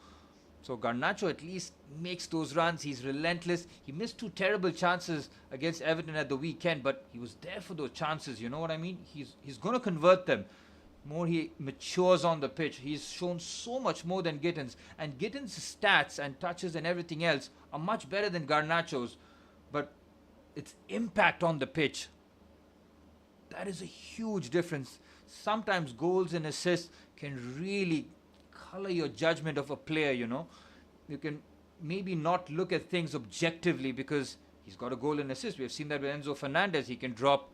So Garnacho at least makes those runs. He's relentless. He missed two terrible chances against Everton at the weekend, but he was there for those chances. You know what I mean? He's going to convert them. More he matures on the pitch. He's shown so much more than Gittins. And Gittins' stats and touches and everything else are much better than Garnacho's. But its impact on the pitch, that is a huge difference. Sometimes goals and assists can really color your judgment of a player, you know. You can maybe not look at things objectively because he's got a goal and assist. We have seen that with Enzo Fernandez. He can drop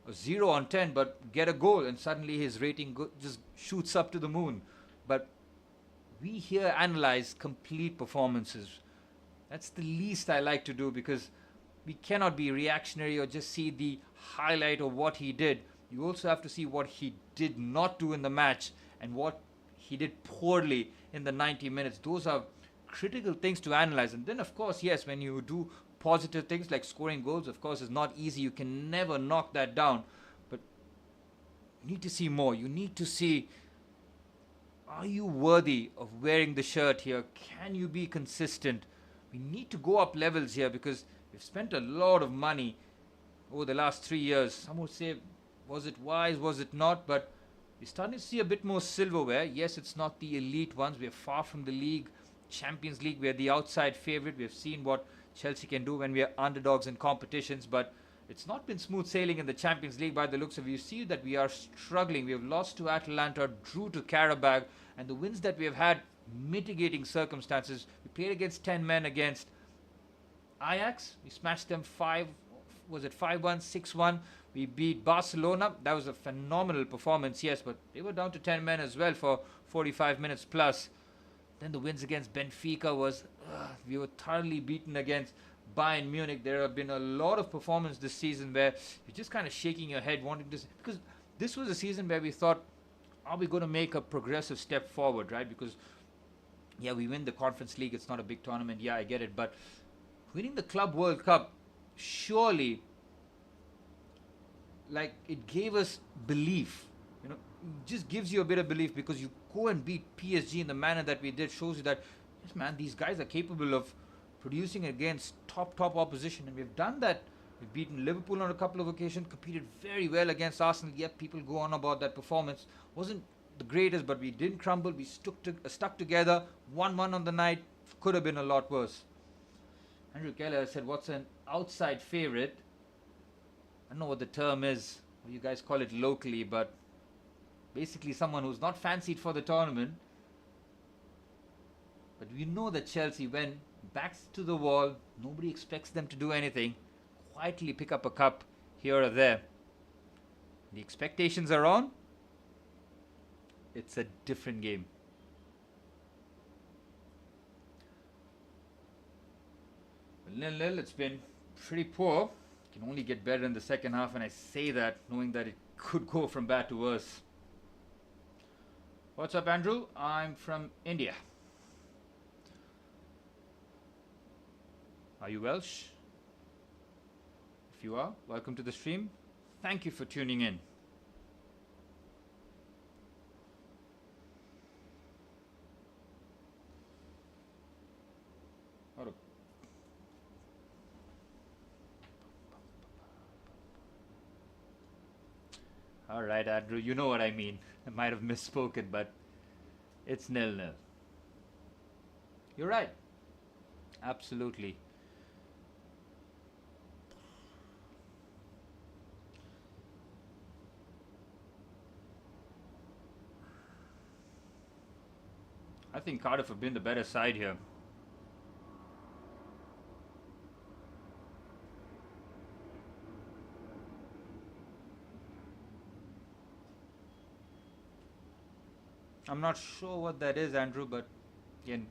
a 0 on 10 but get a goal, and suddenly his rating just shoots up to the moon. But we here analyze complete performances. That's the least I like to do, because we cannot be reactionary or just see the highlight of what he did. You also have to see what he did not do in the match and what he did poorly in the 90 minutes. Those are critical things to analyze. And then, of course, yes, when you do positive things like scoring goals, of course, is not easy. You can never knock that down. But you need to see more. You need to see, are you worthy of wearing the shirt here? Can you be consistent? We need to go up levels here, because we've spent a lot of money over the last 3 years. Some would say, was it wise, was it not? But we're starting to see a bit more silverware. Yes, it's not the elite ones. We're far from the league, Champions League. We're the outside favorite. We've seen what Chelsea can do when we are underdogs in competitions, but it's not been smooth sailing in the Champions League by the looks of it. You see that we are struggling. We have lost to Atalanta, drew to CARABAO, and the wins that we have had, mitigating circumstances. We played against 10 men against Ajax. We smashed them 5-1, 6-1. We beat Barcelona. That was a phenomenal performance, yes, but they were down to 10 men as well for 45 minutes plus. Then the wins against Benfica was, we were thoroughly beaten against Bayern Munich. There have been a lot of performance this season where you're just kind of shaking your head, wanting to, because this was a season where we thought, are we going to make a progressive step forward, right? Because yeah, we win the Conference League. It's not a big tournament. Yeah, I get it, but winning the Club World Cup, surely, like, it gave us belief. You know, it just gives you a bit of belief because you go and beat PSG in the manner that we did. Shows you that, yes, man, these guys are capable of producing against top opposition, and we've done that. We've beaten Liverpool on a couple of occasions, competed very well against Arsenal. Yet people go on about that performance wasn't the greatest, but we didn't crumble. We stuck together. 1-1 on the night. Could have been a lot worse. Andrew Keller said, "What's an outside favourite?" I don't know what the term is, what you guys call it locally, but basically someone who's not fancied for the tournament. But we know that Chelsea, when backs to the wall, nobody expects them to do anything, quietly pick up a cup here or there. The expectations are on. It's a different game. Well, 0-0, it's been pretty poor. It can only get better in the second half, and I say that knowing that it could go from bad to worse. What's up, Andrew? I'm from India. Are you Welsh? If you are, welcome to the stream. Thank you for tuning in. Alright, Andrew, you know what I mean. I might have misspoken, but it's 0-0. You're right. Absolutely. I think Cardiff have been the better side here. I'm not sure what that is, Andrew, but again,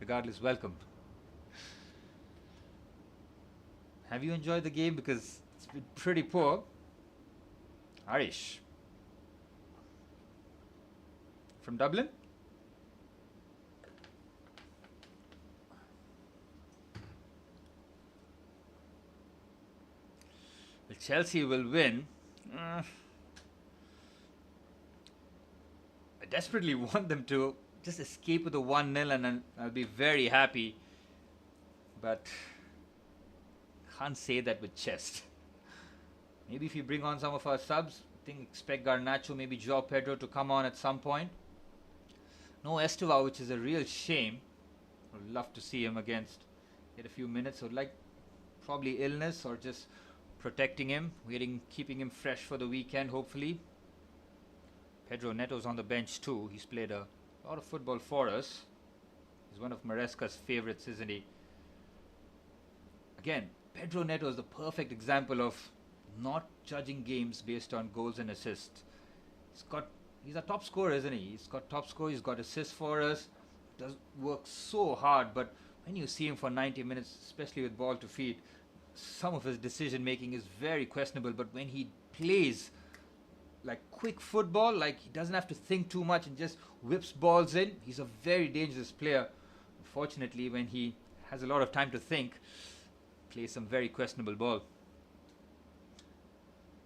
regardless, welcome. Have you enjoyed the game? Because it's been pretty poor. Harish. From Dublin? Well, Chelsea will win. I desperately want them to just escape with a 1-0 and then I'll be very happy. But can't say that with chest. Maybe if you bring on some of our subs, expect Garnacho, maybe Joao Pedro to come on at some point. No Estiva, which is a real shame. Would love to see him get a few minutes. Would like probably illness or just protecting him, keeping him fresh for the weekend, hopefully. Pedro Neto's on the bench too. He's played a lot of football for us. He's one of Maresca's favorites, isn't he? Again, Pedro Neto is the perfect example of not judging games based on goals and assists. He's a top scorer, isn't he? He's got top score, he's got assists for us. Does work so hard, but when you see him for 90 minutes, especially with ball to feet, some of his decision making is very questionable. But when he plays like quick football, like he doesn't have to think too much and just whips balls in, he's a very dangerous player. Unfortunately, when he has a lot of time to think, plays some very questionable ball.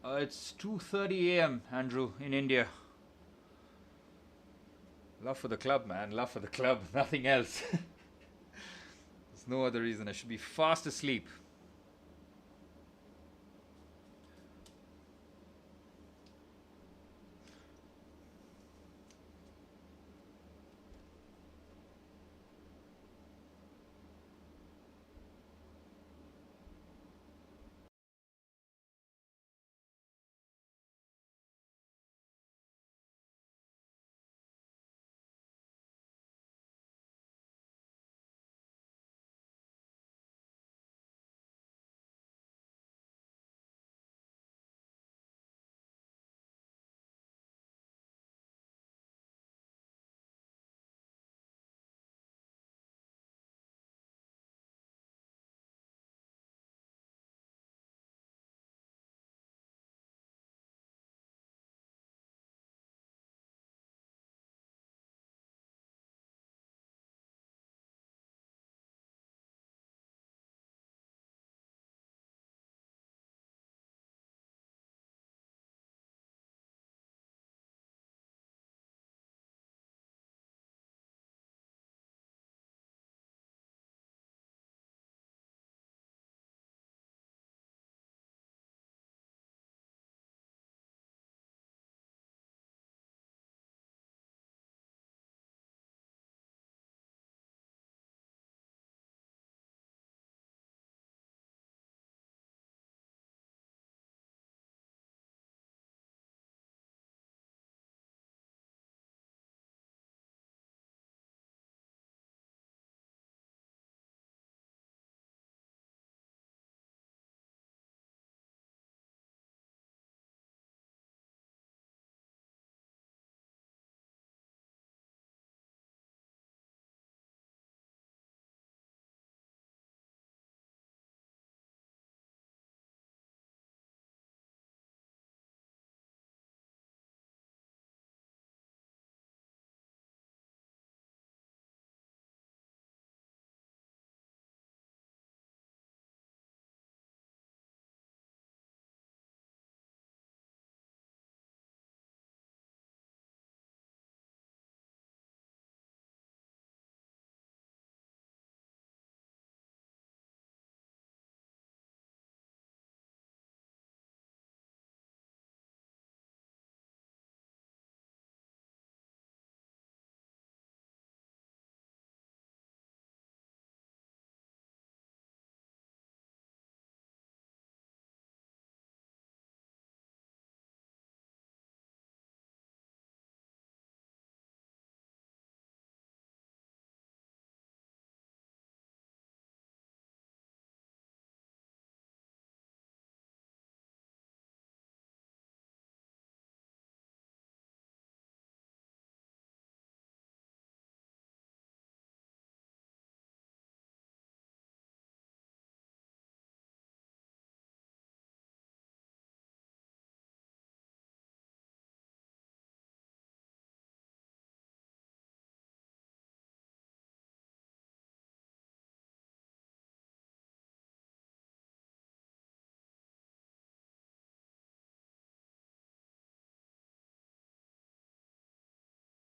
It's 2:30 a.m. Andrew in India. Love for the club, man. Love for the club. Nothing else. There's no other reason. I should be fast asleep.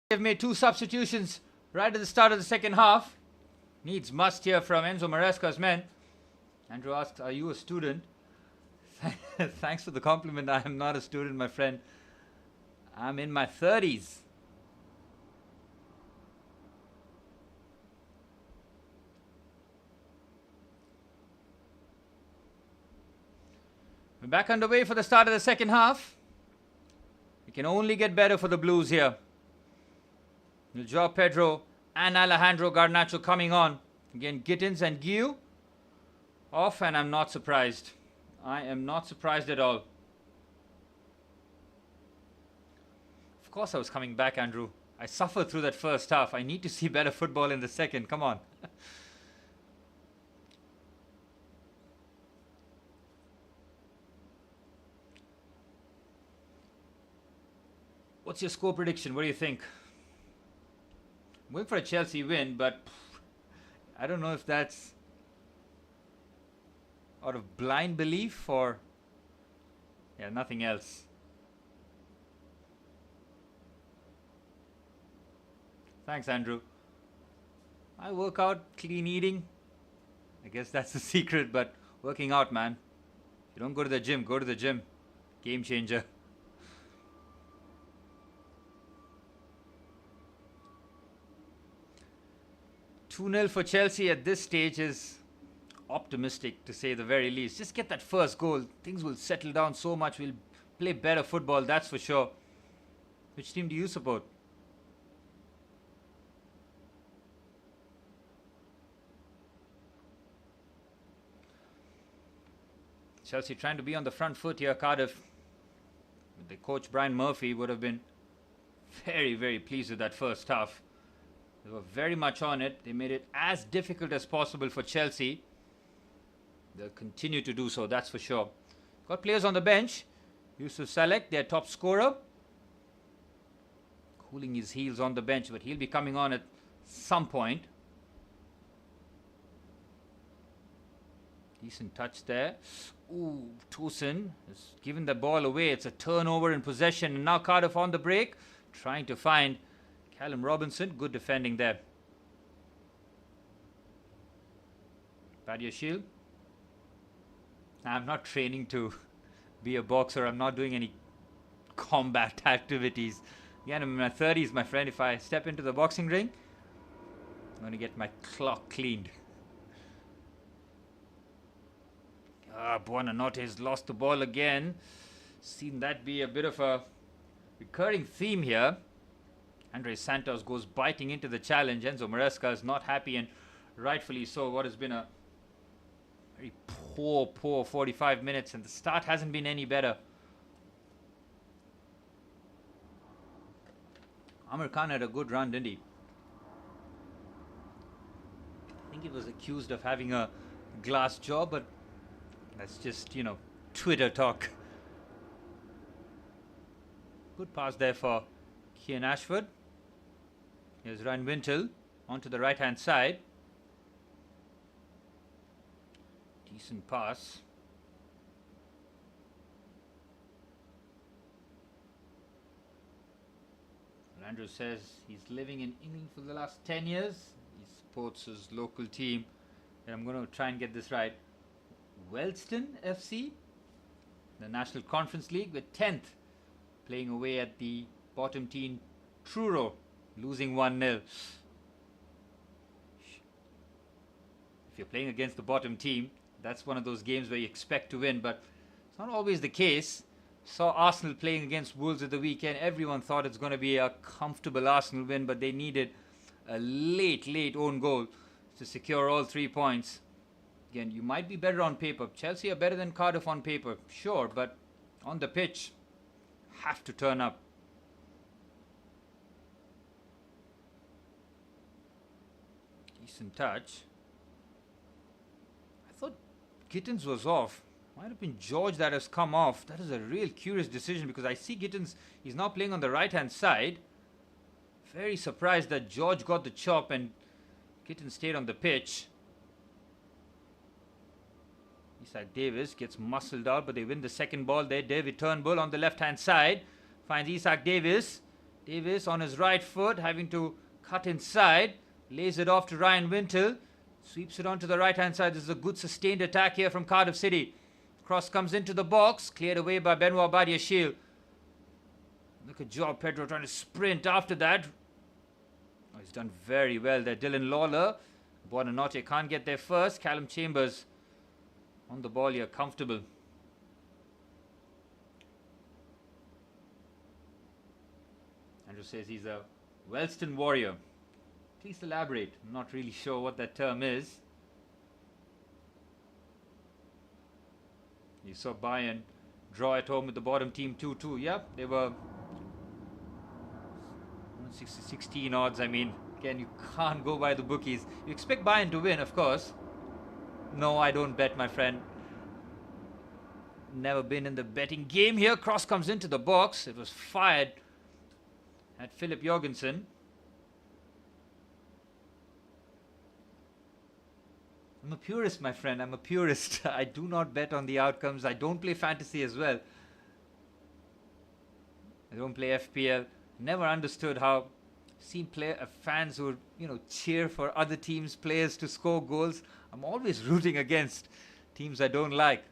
They've made 2 substitutions right at the start of the second half. Needs must here from Enzo Maresca's men. Andrew asks, are you a student? Thanks for the compliment. I am not a student, my friend. I'm in my 30s. We're back underway for the start of the second half. It can only get better for the Blues here. Joao Pedro and Alejandro Garnacho coming on. Again, Gittins and Guiu off, and I'm not surprised. I am not surprised at all. Of course I was coming back, Andrew. I suffered through that first half. I need to see better football in the second. Come on. What's your score prediction? What do you think? I'm going for a Chelsea win, but I don't know if that's out of blind belief or nothing else. Thanks, Andrew. I work out, clean eating. I guess that's the secret, but working out, man. If you don't go to the gym, go to the gym. Game changer. 2-0 for Chelsea at this stage is optimistic, to say the very least. Just get that first goal. Things will settle down so much. We'll play better football, that's for sure. Which team do you support? Chelsea trying to be on the front foot here, Cardiff. The coach Brian Murphy would have been very, very pleased with that first half. They were very much on it. They made it as difficult as possible for Chelsea. They'll continue to do so, that's for sure. Got players on the bench. Yusuf Salek, their top scorer. Cooling his heels on the bench, but he'll be coming on at some point. Decent touch there. Ooh, Tosin has given the ball away. It's a turnover in possession. And now Cardiff on the break, trying to find Callum Robinson. Good defending there. Badia Shield. I'm not training to be a boxer. I'm not doing any combat activities. Again, I'm in my 30s, my friend. If I step into the boxing ring, I'm going to get my clock cleaned. Buonanote's lost the ball again. Seen that be a bit of a recurring theme here. Andre Santos goes biting into the challenge. Enzo Maresca is not happy, and rightfully so. What has been a very poor 45 minutes, and the start hasn't been any better. Amir Khan had a good run, didn't he? I think he was accused of having a glass jaw, but that's just, Twitter talk. Good pass there for Kian Ashford. Here's Ryan Wintle onto the right-hand side. Decent pass. Andrew says he's living in England for the last 10 years. He supports his local team. And I'm going to try and get this right. Wellston FC, the National Conference League, with 10th, playing away at the bottom team Truro, losing 1-0. If you're playing against the bottom team, that's one of those games where you expect to win, but it's not always the case. Saw Arsenal playing against Wolves at the weekend. Everyone thought it's going to be a comfortable Arsenal win, but they needed a late own goal to secure all 3 points. Again, you might be better on paper. Chelsea are better than Cardiff on paper, sure, but on the pitch, have to turn up. Decent touch. I thought Gittins was off. Might have been George that has come off. That is a real curious decision, because I see Gittins, he's now playing on the right-hand side. Very surprised that George got the chop and Gittins stayed on the pitch. Isak Davis gets muscled out, but they win the second ball there. David Turnbull on the left-hand side finds Isak Davis. Davis on his right foot, having to cut inside. Lays it off to Ryan Wintle. Sweeps it onto the right-hand side. This is a good sustained attack here from Cardiff City. Cross comes into the box. Cleared away by Benoit Badiashile. Look at Joao Pedro trying to sprint after that. Oh, he's done very well there. Dylan Lawler. Buonanotte can't get there first. Callum Chambers on the ball here, comfortable. Andrew says he's a Wellston warrior. Please elaborate. I'm not really sure what that term is. You saw Bayern draw at home with the bottom team 2-2. Yeah, they were 16 odds. I mean, again, you can't go by the bookies. You expect Bayern to win, of course. No, I don't bet, my friend. Never been in the betting game here. Cross comes into the box. It was fired at Philip Jorgensen. I'm a purist, my friend. I'm a purist. I do not bet on the outcomes. I don't play fantasy as well. I don't play FPL. Never understood how seen fans who, cheer for other teams' players to score goals. I'm always rooting against teams I don't like.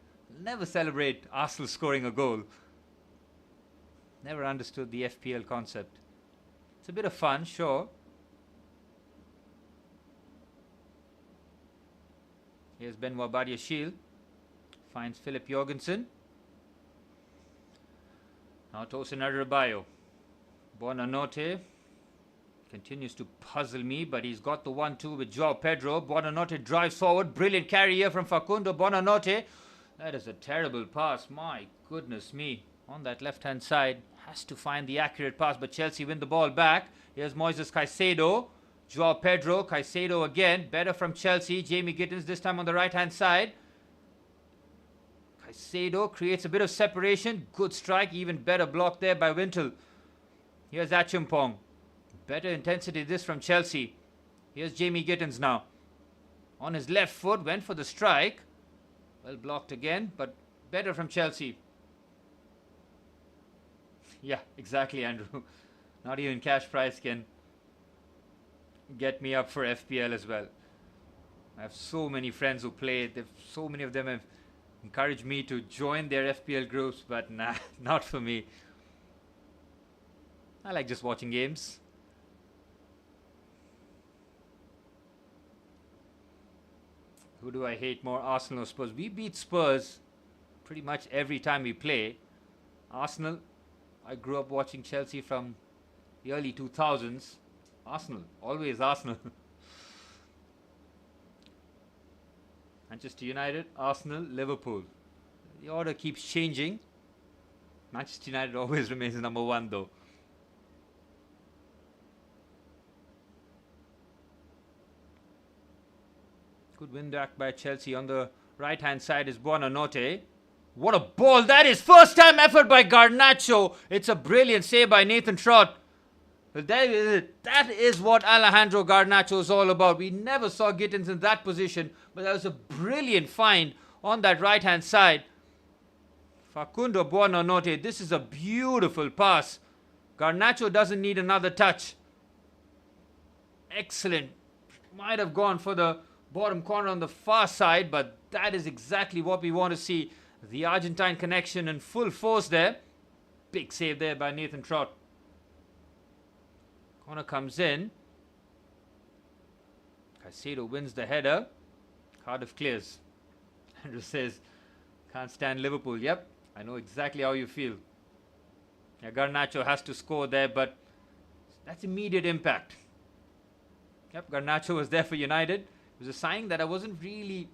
Never celebrate Arsenal scoring a goal. Never understood the FPL concept. It's a bit of fun, sure. Here's Benoit Badiashile. Finds Philip Jorgensen. Now Tosin Adebayo. Buonanotte continues to puzzle me, but he's got the 1-2 with Joao Pedro. Buonanotte drives forward. Brilliant carry here from Facundo Buonanotte. That is a terrible pass. My goodness me. On that left-hand side. Has to find the accurate pass, but Chelsea win the ball back. Here's Moises Caicedo. Joao Pedro. Caicedo again. Better from Chelsea. Jamie Gittins this time on the right-hand side. Caicedo creates a bit of separation. Good strike. Even better block there by Wintle. Here's Achumpong. Better intensity this from Chelsea. Here's Jamie Gittins now. On his left foot. Went for the strike. Well blocked again. But better from Chelsea. Yeah, exactly, Andrew. Not even cash price can get me up for FPL as well. I have so many friends who play. So many of them have encouraged me to join their FPL groups. But nah, not for me. I like just watching games. Who do I hate more, Arsenal or Spurs? We beat Spurs pretty much every time we play. Arsenal, I grew up watching Chelsea from the early 2000s. Arsenal, always Arsenal. Manchester United, Arsenal, Liverpool. The order keeps changing. Manchester United always remains number one though. Good win back by Chelsea. On the right hand side is Buonanotte. What a ball that is! First time effort by Garnacho. It's a brilliant save by Nathan Trott. Well, there is it. That is what Alejandro Garnacho is all about. We never saw Gittins in that position, but that was a brilliant find on that right hand side. Facundo Buonanotte. This is a beautiful pass. Garnacho doesn't need another touch. Excellent. Might have gone for the bottom corner on the far side, but that is exactly what we want to see. The Argentine connection in full force there. Big save there by Nathan Trott. Corner comes in. Caicedo wins the header. Cardiff clears. Andrew says, can't stand Liverpool. Yep, I know exactly how you feel. Yeah, Garnacho has to score there, but that's immediate impact. Yep, Garnacho was there for United. It was a signing that I wasn't really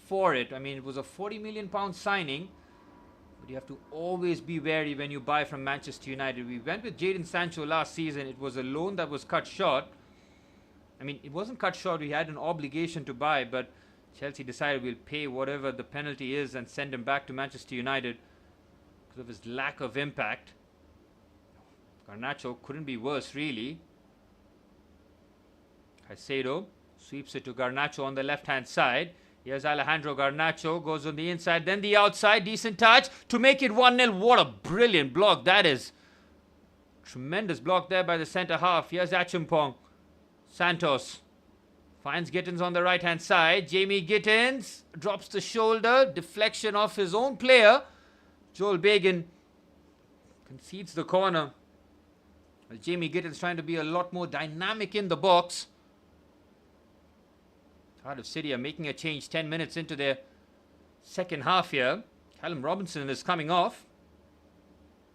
for it. I mean, it was a £40 million signing, but you have to always be wary when you buy from Manchester United. We went with Jadon Sancho last season. It was a loan that was cut short. I mean, it wasn't cut short. We had an obligation to buy, but Chelsea decided we'll pay whatever the penalty is and send him back to Manchester United because of his lack of impact. Garnacho couldn't be worse, really. Caicedo sweeps it to Garnacho on the left-hand side. Here's Alejandro Garnacho, goes on the inside, then the outside, decent touch to make it 1-0. What a brilliant block that is. Tremendous block there by the centre half. Here's Achimpong. Santos finds Gittins on the right hand side. Jamie Gittins drops the shoulder. Deflection off his own player. Joel Bagan concedes the corner. Well, Jamie Gittins trying to be a lot more dynamic in the box. Cardiff City are making a change 10 minutes into their second half here. Callum Robinson is coming off.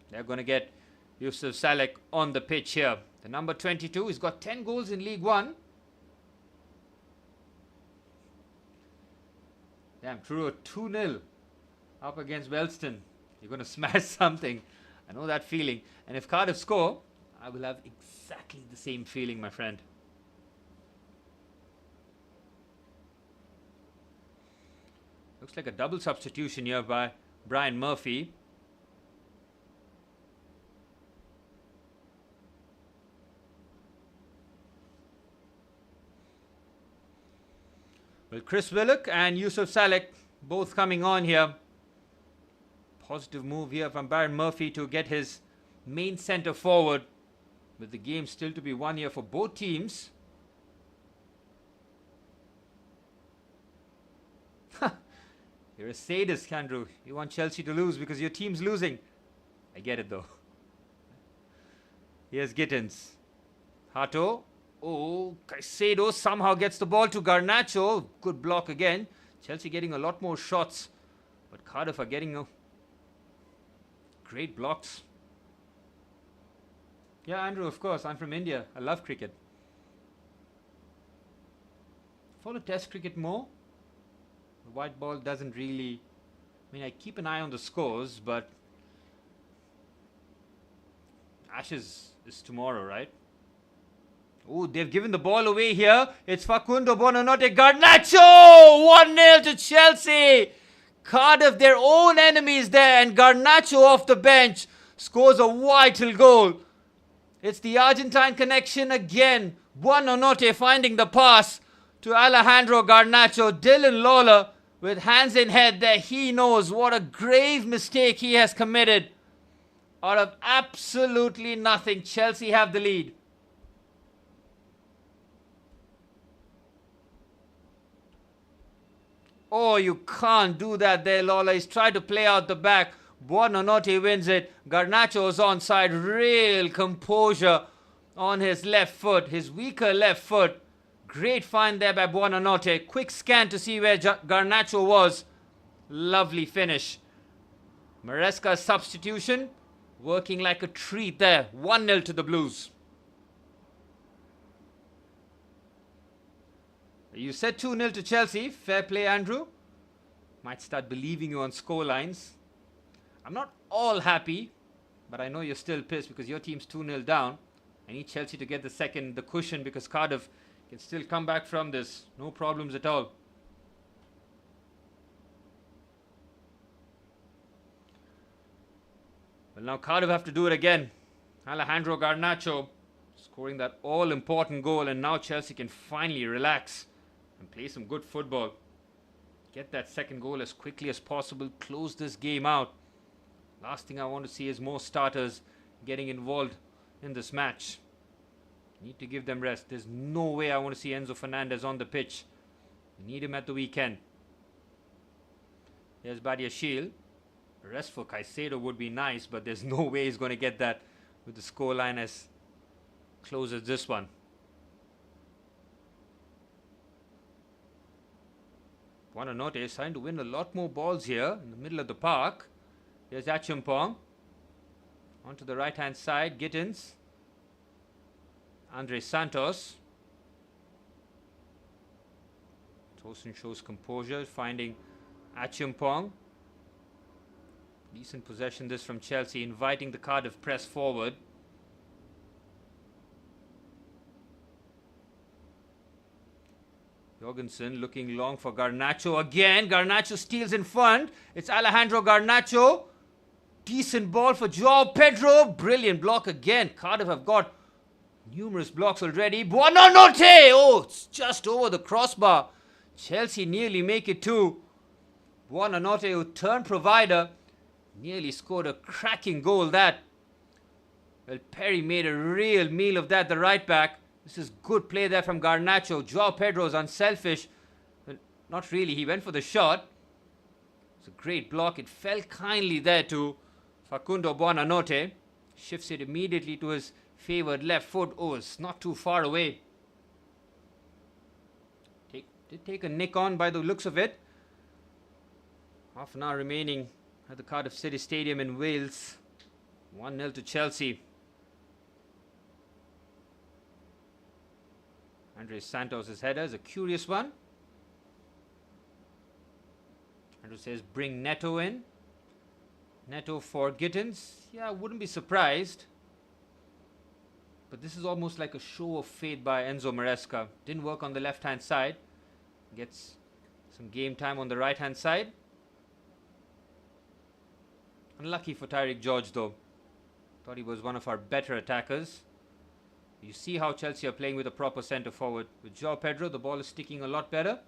They're going to get Yusuf Salek on the pitch here. The number 22, he's got 10 goals in League One. Damn, Truro 2-0 up against Wellston. You're going to smash something. I know that feeling. And if Cardiff score, I will have exactly the same feeling, my friend. Looks like a double substitution here by Brian Murphy. Well, Chris Willock and Yusuf Salek both coming on here. Positive move here from Brian Murphy to get his main centre forward. With the game still to be won here for both teams. You're a sadist, Andrew. You want Chelsea to lose because your team's losing. I get it though. Here's Gittins. Hato. Oh, Caicedo somehow gets the ball to Garnacho. Good block again. Chelsea getting a lot more shots. But Cardiff are getting great blocks. Yeah, Andrew, of course. I'm from India. I love cricket. Follow Test cricket more. The white ball doesn't really... I mean, I keep an eye on the scores, but... Ashes is tomorrow, right? Oh, they've given the ball away here. It's Facundo Buonanotte. Garnacho! 1-0 to Chelsea. Cardiff, their own enemies there. And Garnacho off the bench scores a vital goal. It's the Argentine connection again. Buonanotte finding the pass to Alejandro Garnacho. Dylan Lawler with hands in head there. He knows what a grave mistake he has committed. Out of absolutely nothing, Chelsea have the lead. Oh, you can't do that there, Lawler. He's tried to play out the back. Buonanotte wins it. Garnacho's onside. Real composure on his left foot. His weaker left foot. Great find there by Buonanotte. Quick scan to see where Garnacho was. Lovely finish. Maresca's substitution working like a treat there. 1-0 to the Blues. You said 2-0 to Chelsea. Fair play, Andrew. Might start believing you on score lines. I'm not all happy, but I know you're still pissed because your team's 2-0 down. I need Chelsea to get the cushion because Cardiff can still come back from this. No problems at all. Well, now Cardiff have to do it again. Alejandro Garnacho scoring that all-important goal, and now Chelsea can finally relax and play some good football. Get that second goal as quickly as possible. Close this game out. Last thing I want to see is more starters getting involved in this match. Need to give them rest. There's no way I want to see Enzo Fernandez on the pitch. Need him at the weekend. There's Badiashile. Rest for Caicedo would be nice, but there's no way he's going to get that with the scoreline as close as this one. Buonanotte is trying to win a lot more balls here in the middle of the park. Here's Achimpong. Onto the right hand side, Gittins. Andre Santos. Tosin shows composure, finding Achimpong. Decent possession this from Chelsea, inviting the Cardiff press forward. Jorgensen looking long for Garnacho again. Garnacho steals in front. It's Alejandro Garnacho. Decent ball for Joao Pedro. Brilliant block again. Cardiff have got numerous blocks already. Buonanotte! Oh, it's just over the crossbar. Chelsea nearly make it too. Buonanotte, who turned provider, nearly scored a cracking goal that. Well, Perry made a real meal of that, the right back. This is good play there from Garnacho. Joao Pedro's unselfish. Well, not really, he went for the shot. It's a great block. It fell kindly there to Facundo Buonanotte. Shifts it immediately to his favoured left foot. Oh, it's not too far away. Did take a nick on by the looks of it. Half an hour remaining at the Cardiff City Stadium in Wales. 1-0 to Chelsea. Andres Santos' header is a curious one. Andrew says bring Neto in. Neto for Gittins. Yeah, I wouldn't be surprised. But this is almost like a show of faith by Enzo Maresca. Didn't work on the left-hand side. Gets some game time on the right-hand side. Unlucky for Tyreek George though. Thought he was one of our better attackers. You see how Chelsea are playing with a proper centre forward. With Joao Pedro, the ball is sticking a lot better.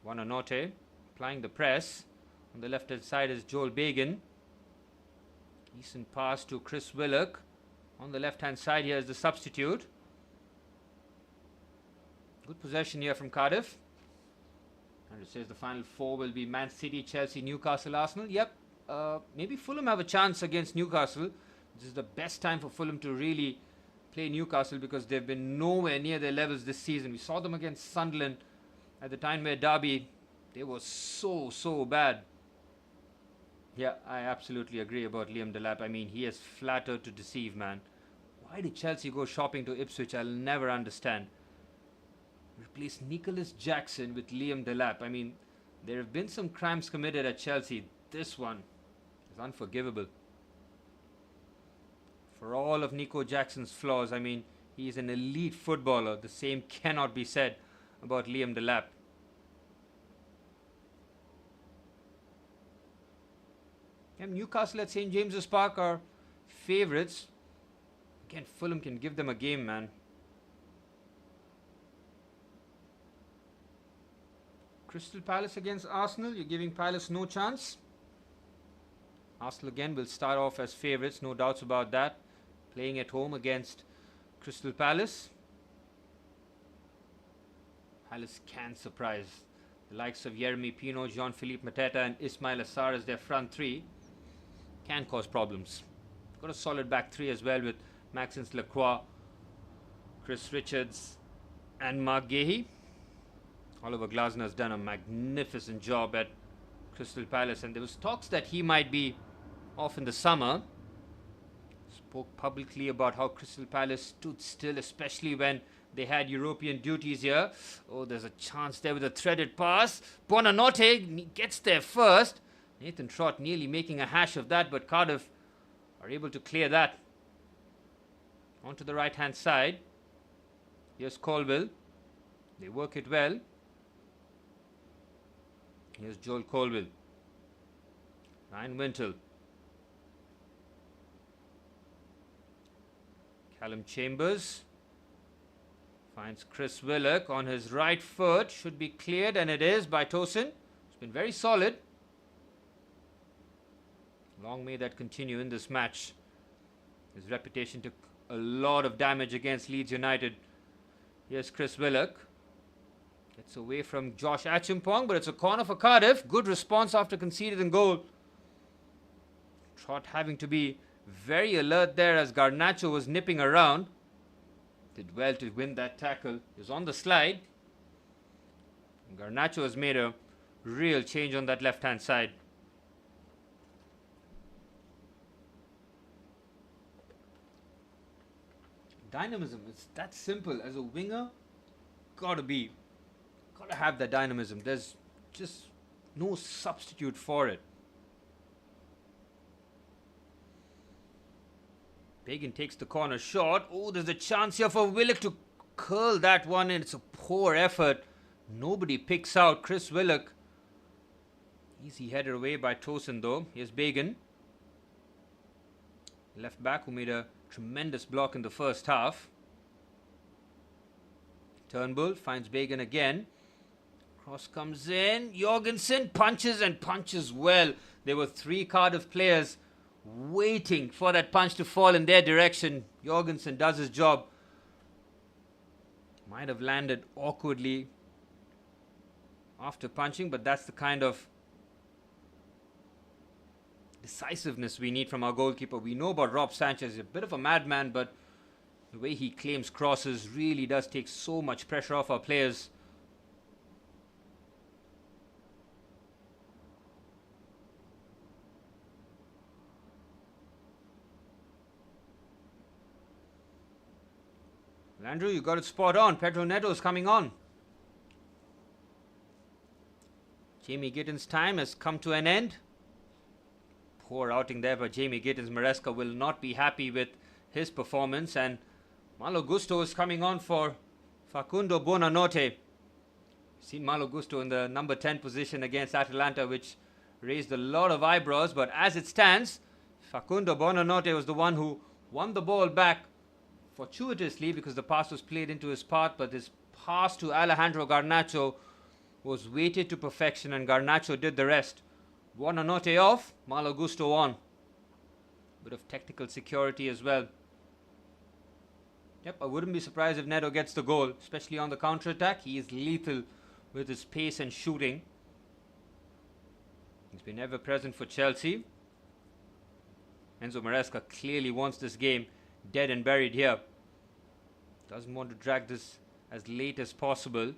Buonanotte applying the press. On the left-hand side is Joel Bagan. Decent pass to Chris Willock. On the left-hand side here is the substitute. Good possession here from Cardiff. And it says the final four will be Man City, Chelsea, Newcastle, Arsenal. Yep, maybe Fulham have a chance against Newcastle. This is the best time for Fulham to really play Newcastle because they've been nowhere near their levels this season. We saw them against Sunderland at the time where Derby, they were so bad. Yeah, I absolutely agree about Liam Delap. I mean, he is flattered to deceive, man. Why did Chelsea go shopping to Ipswich? I'll never understand. Replace Nicholas Jackson with Liam Delap. I mean, there have been some crimes committed at Chelsea. This one is unforgivable. For all of Nico Jackson's flaws, I mean, he is an elite footballer. The same cannot be said about Liam Delap. Newcastle at St. James's Park are favourites. Again, Fulham can give them a game, man. Crystal Palace against Arsenal. You're giving Palace no chance. Arsenal again will start off as favourites, no doubts about that. Playing at home against Crystal Palace. Palace can surprise. The likes of Yeremy Pino, Jean-Philippe Mateta and Ismail Assar as their front three can cause problems. Got a solid back three as well with Maxence Lacroix, Chris Richards and Mark Gahey. Oliver Glasner has done a magnificent job at Crystal Palace, and there was talks that he might be off in the summer. Spoke publicly about how Crystal Palace stood still, especially when they had European duties here. Oh, there's a chance there with a threaded pass. Buonanotte gets there first. Nathan Trott nearly making a hash of that, but Cardiff are able to clear that. Onto the right-hand side. Here's Colville. They work it well. Here's Joel Colville. Ryan Wintle. Callum Chambers finds Chris Willock on his right foot. Should be cleared, and it is by Tosin. It's been very solid. Long may that continue in this match. His reputation took a lot of damage against Leeds United. Here's Chris Willock. Gets away from Josh Achimpong, but it's a corner for Cardiff. Good response after conceding goal. Trott having to be very alert there as Garnacho was nipping around. Did well to win that tackle. He was on the slide. Garnacho has made a real change on that left-hand side. Dynamism, it's that simple. As a winger, gotta have that dynamism. There's just no substitute for it. Pagan takes the corner shot. Oh, there's a chance here for Willock to curl that one in. It's a poor effort. Nobody picks out Chris Willock. Easy header away by Tosin though. Here's Bagan. Left back who made a tremendous block in the first half. Turnbull finds Bagan again. Cross comes in. Jorgensen punches and punches well. There were 3 Cardiff players waiting for that punch to fall in their direction. Jorgensen does his job. Might have landed awkwardly after punching, but that's the kind of decisiveness we need from our goalkeeper. We know about Rob Sanchez. He's a bit of a madman, but the way he claims crosses really does take so much pressure off our players. Andrew, you got it spot on. Pedro Neto is coming on. Jamie Gittins' time has come to an end. Poor outing there by Jamie Gittins. Maresca will not be happy with his performance. And Malo Gusto is coming on for Facundo Buonanotte. Seen Malo Gusto in the number 10 position against Atalanta, which raised a lot of eyebrows. But as it stands, Facundo Buonanotte was the one who won the ball back fortuitously because the pass was played into his path, but this pass to Alejandro Garnacho was weighted to perfection and Garnacho did the rest. Buonanotte off, Malo Gusto on. Bit of technical security as well. Yep, I wouldn't be surprised if Neto gets the goal, especially on the counter-attack. He is lethal with his pace and shooting. He's been ever present for Chelsea. Enzo Maresca clearly wants this game dead and buried here. Doesn't want to drag this as late as possible.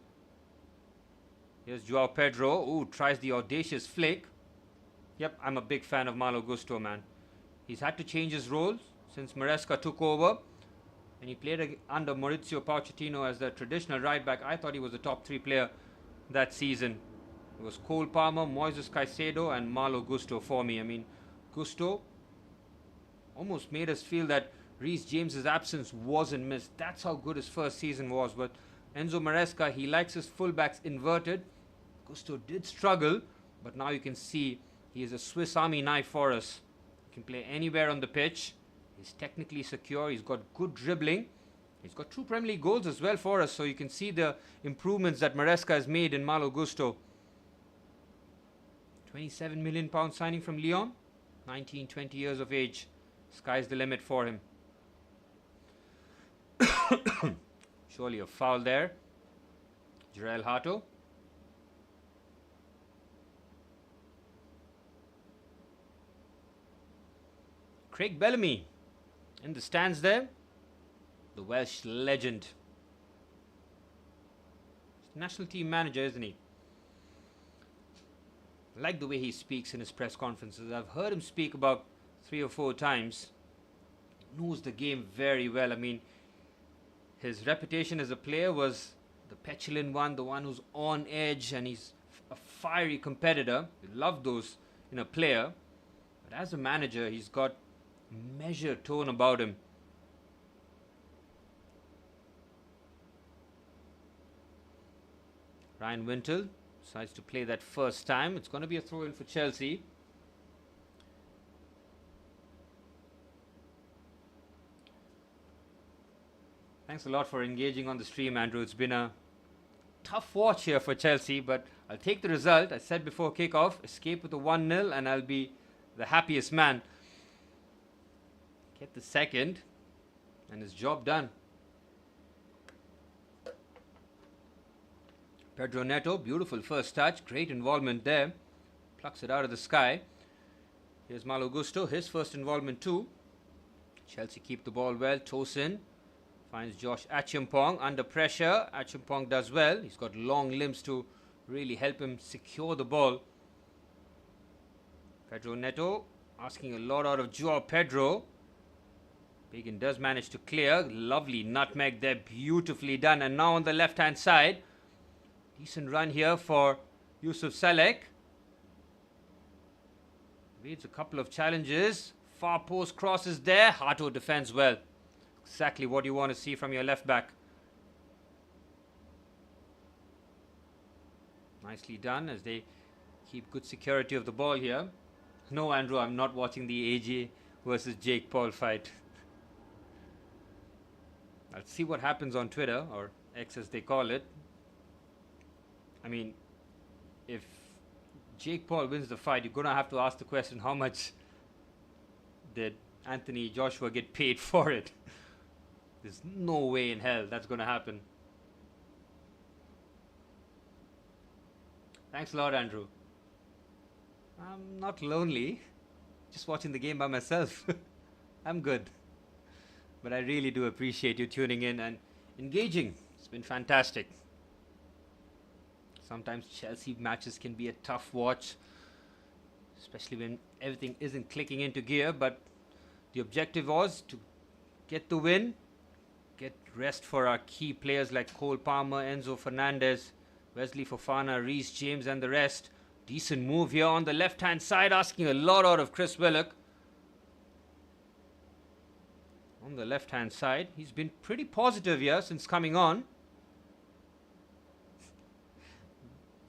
Here's Joao Pedro. Ooh, tries the audacious flick. Yep, I'm a big fan of Malo Gusto, man. He's had to change his role since Maresca took over. And he played under Maurizio Pochettino as the traditional right back. I thought he was a top 3 player that season. It was Cole Palmer, Moises Caicedo and Malo Gusto for me. I mean, Gusto almost made us feel that Reece James's absence wasn't missed. That's how good his first season was. But Enzo Maresca, he likes his fullbacks inverted. Gusto did struggle, but now you can see he is a Swiss Army knife for us. He can play anywhere on the pitch. He's technically secure. He's got good dribbling. He's got 2 Premier League goals as well for us. So you can see the improvements that Maresca has made in Malo Gusto. £27 million signing from Lyon. 19, 20 years of age. Sky's the limit for him. Surely a foul there. Jarell Hato. Craig Bellamy in the stands there. The Welsh legend. National team manager, isn't he? I like the way he speaks in his press conferences. I've heard him speak about 3 or 4 times. He knows the game very well. I mean, his reputation as a player was the petulant one, the one who's on edge, and he's a fiery competitor. You love those in a player. But as a manager, he's got measured tone about him. Ryan Wintle decides to play that first time. It's going to be a throw-in for Chelsea. Thanks a lot for engaging on the stream, Andrew. It's been a tough watch here for Chelsea, but I'll take the result. I said before kickoff, escape with a 1-0 and I'll be the happiest man. Get the second and his job done. Pedro Neto, beautiful first touch. Great involvement there. Plucks it out of the sky. Here's Malo Gusto, his first involvement too. Chelsea keep the ball well. Tosin finds Josh Achimpong under pressure. Achimpong does well. He's got long limbs to really help him secure the ball. Pedro Neto asking a lot out of Joao Pedro. Pagan does manage to clear. Lovely nutmeg there. Beautifully done. And now on the left hand side. Decent run here for Yusuf Salek. Waits a couple of challenges. Far post crosses there. Hato defends well. Exactly what you want to see from your left back. Nicely done as they keep good security of the ball here. No, Andrew, I'm not watching the AJ versus Jake Paul fight. I'll see what happens on Twitter, or X as they call it. I mean, if Jake Paul wins the fight, you're going to have to ask the question, how much did Anthony Joshua get paid for it? There's no way in hell that's going to happen. Thanks a lot, Andrew. I'm not lonely. Just watching the game by myself. I'm good. But I really do appreciate you tuning in and engaging. It's been fantastic. Sometimes Chelsea matches can be a tough watch, especially when everything isn't clicking into gear. But the objective was to get the win, get rest for our key players like Cole Palmer, Enzo Fernandez, Wesley Fofana, Reece James and the rest. Decent move here on the left-hand side, asking a lot out of Chris Willock. On the left-hand side, he's been pretty positive here since coming on.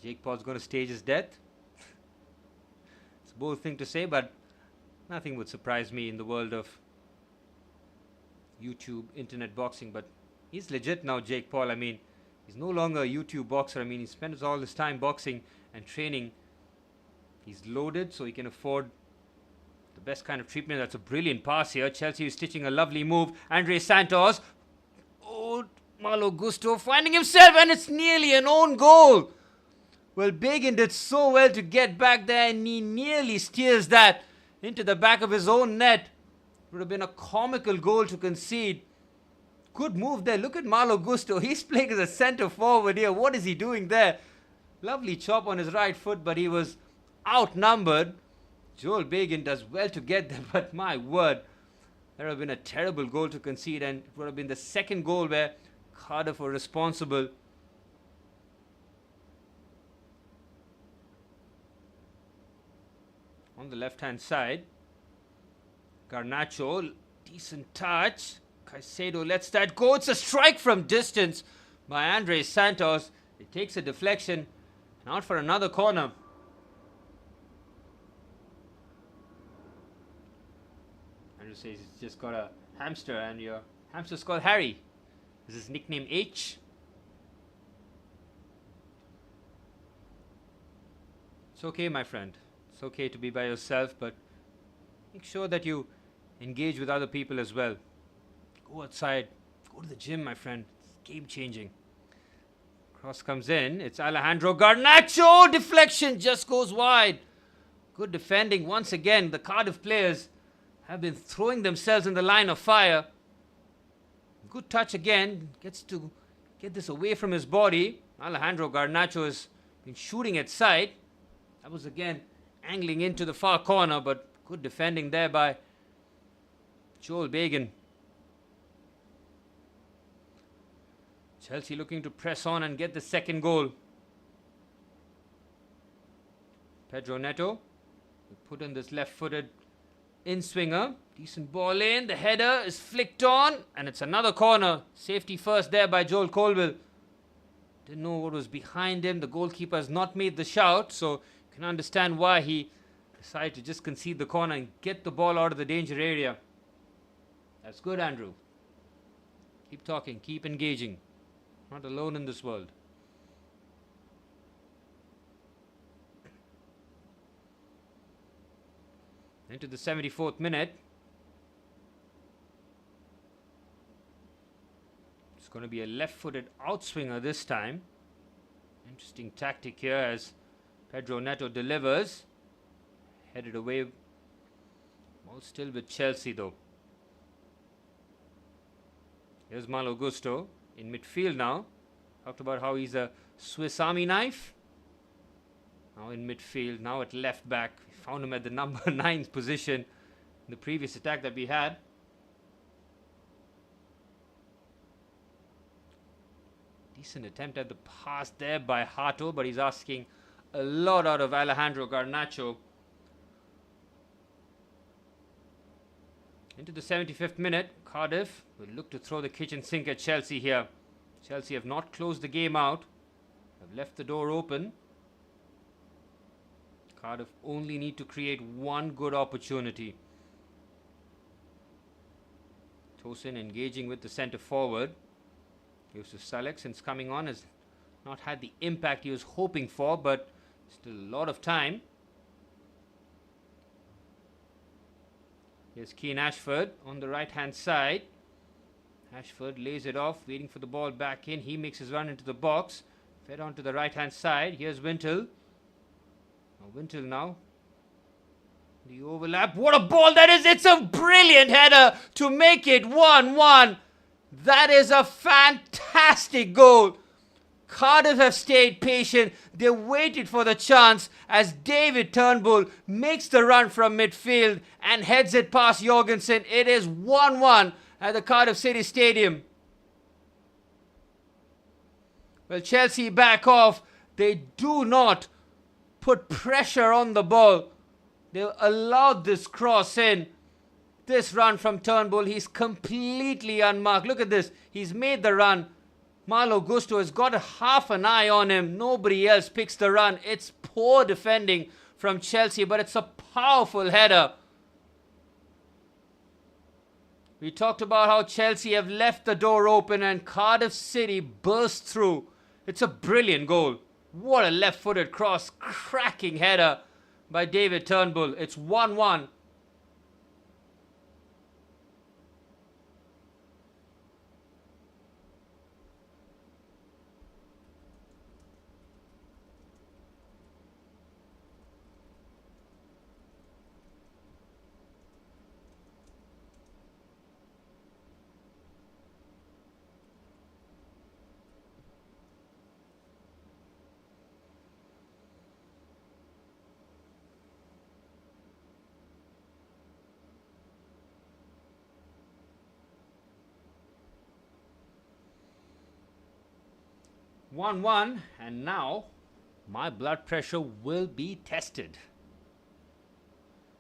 Jake Paul's going to stage his death. It's a bold thing to say, but nothing would surprise me in the world of YouTube, internet boxing. But he's legit now, Jake Paul. I mean, he's no longer a YouTube boxer. I mean, he spends all his time boxing and training. He's loaded, so he can afford the best kind of treatment. That's a brilliant pass here. Chelsea is stitching a lovely move. Andre Santos. Oh, Malo Gusto finding himself, and it's nearly an own goal. Well, Begin did so well to get back there, and he nearly steers that into the back of his own net. It would have been a comical goal to concede. Good move there. Look at Malo Gusto. He's playing as a centre forward here. What is he doing there? Lovely chop on his right foot, but he was outnumbered. Joel Begin does well to get there, but my word, there would have been a terrible goal to concede, and it would have been the second goal where Cardiff were responsible. On the left-hand side, Garnacho, decent touch. Caicedo lets that go. It's a strike from distance by Andre Santos. It takes a deflection and out for another corner. Andrew says he's just got a hamster, and your hamster's called Harry. Is his nickname H? It's okay, my friend. It's okay to be by yourself, but make sure that you engage with other people as well. Go outside. Go to the gym, my friend. It's game changing. Cross comes in. It's Alejandro Garnacho. Deflection just goes wide. Good defending once again. The Cardiff players have been throwing themselves in the line of fire. Good touch again. Gets to get this away from his body. Alejandro Garnacho has been shooting at sight. That was again angling into the far corner, but good defending there by Joel Begin. Chelsea looking to press on and get the second goal. Pedro Neto will put in this left-footed in-swinger. Decent ball in. The header is flicked on, and it's another corner. Safety first there by Joel Colville. Didn't know what was behind him. The goalkeeper has not made the shout, so you can understand why he decided to just concede the corner and get the ball out of the danger area. That's good, Andrew. Keep talking, keep engaging. Not alone in this world. Into the 74th minute. It's going to be a left-footed outswinger this time. Interesting tactic here as Pedro Neto delivers. Headed away. Ball still with Chelsea though. Here's Malo Gusto in midfield now. Talked about how he's a Swiss Army knife. Now in midfield, now at left back. We found him at the number 9 position in the previous attack that we had. Decent attempt at the pass there by Hato, but he's asking a lot out of Alejandro Garnacho. Into the 75th minute, Cardiff will look to throw the kitchen sink at Chelsea here. Chelsea have not closed the game out, have left the door open. Cardiff only need to create one good opportunity. Tosin engaging with the centre forward. Yusuf Salek, since coming on, has not had the impact he was hoping for, but Still a lot of time. Here's Keane Ashford on the right hand side. Ashford lays it off, waiting for the ball back in. He makes his run into the box. Fed on to the right hand side. Here's Wintle. Wintle now. The overlap. What a ball that is! It's a brilliant header to make it 1-1. That is a fantastic goal. Cardiff have stayed patient. They waited for the chance as David Turnbull makes the run from midfield and heads it past Jorgensen. It is 1-1 at the Cardiff City Stadium. Well, Chelsea back off. They do not put pressure on the ball. They allowed this cross in. This run from Turnbull, he's completely unmarked. Look at this. He's made the run. Malo Gusto has got half an eye on him. Nobody else picks the run. It's poor defending from Chelsea, but it's a powerful header. We talked about how Chelsea have left the door open and Cardiff City burst through. It's a brilliant goal. What a left-footed cross. Cracking header by David Turnbull. It's 1-1. And now my blood pressure will be tested.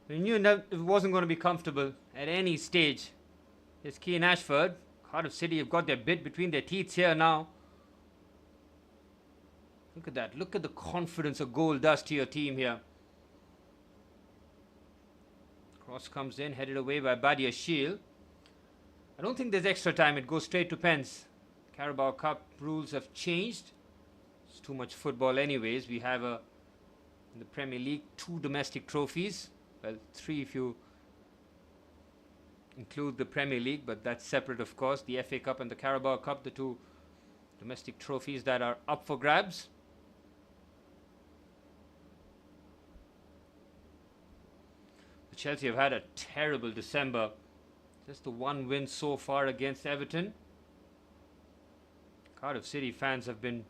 We knew it wasn't going to be comfortable at any stage. Here's Keane Ashford. Cardiff City have got their bit between their teeth here now. Look at that. Look at the confidence a goal does to your team here. Cross comes in, headed away by Badia Shield. I don't think there's extra time. It goes straight to pens. Carabao Cup rules have changed. It's too much football anyways. We have in the Premier League 2 domestic trophies. Well, 3 if you include the Premier League, but that's separate of course. The FA Cup and the Carabao Cup, the 2 domestic trophies that are up for grabs. The Chelsea have had a terrible December. Just the 1 win so far against Everton. Cardiff City fans have been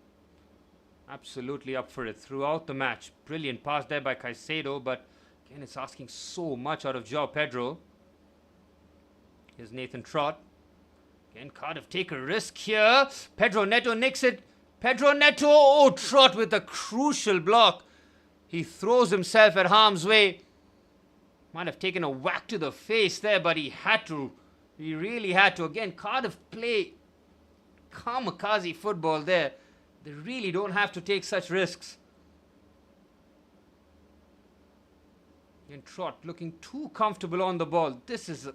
absolutely up for it throughout the match. Brilliant pass there by Caicedo, but again it's asking so much out of João Pedro. Here's Nathan Trott. Again, Cardiff take a risk here. Pedro Neto nicks it. Pedro Neto, oh, Trott with a crucial block. He throws himself at harm's way. Might have taken a whack to the face there, but he had to. He really had to. Again, Cardiff play kamikaze football there. They really don't have to take such risks. And Trott looking too comfortable on the ball. This is,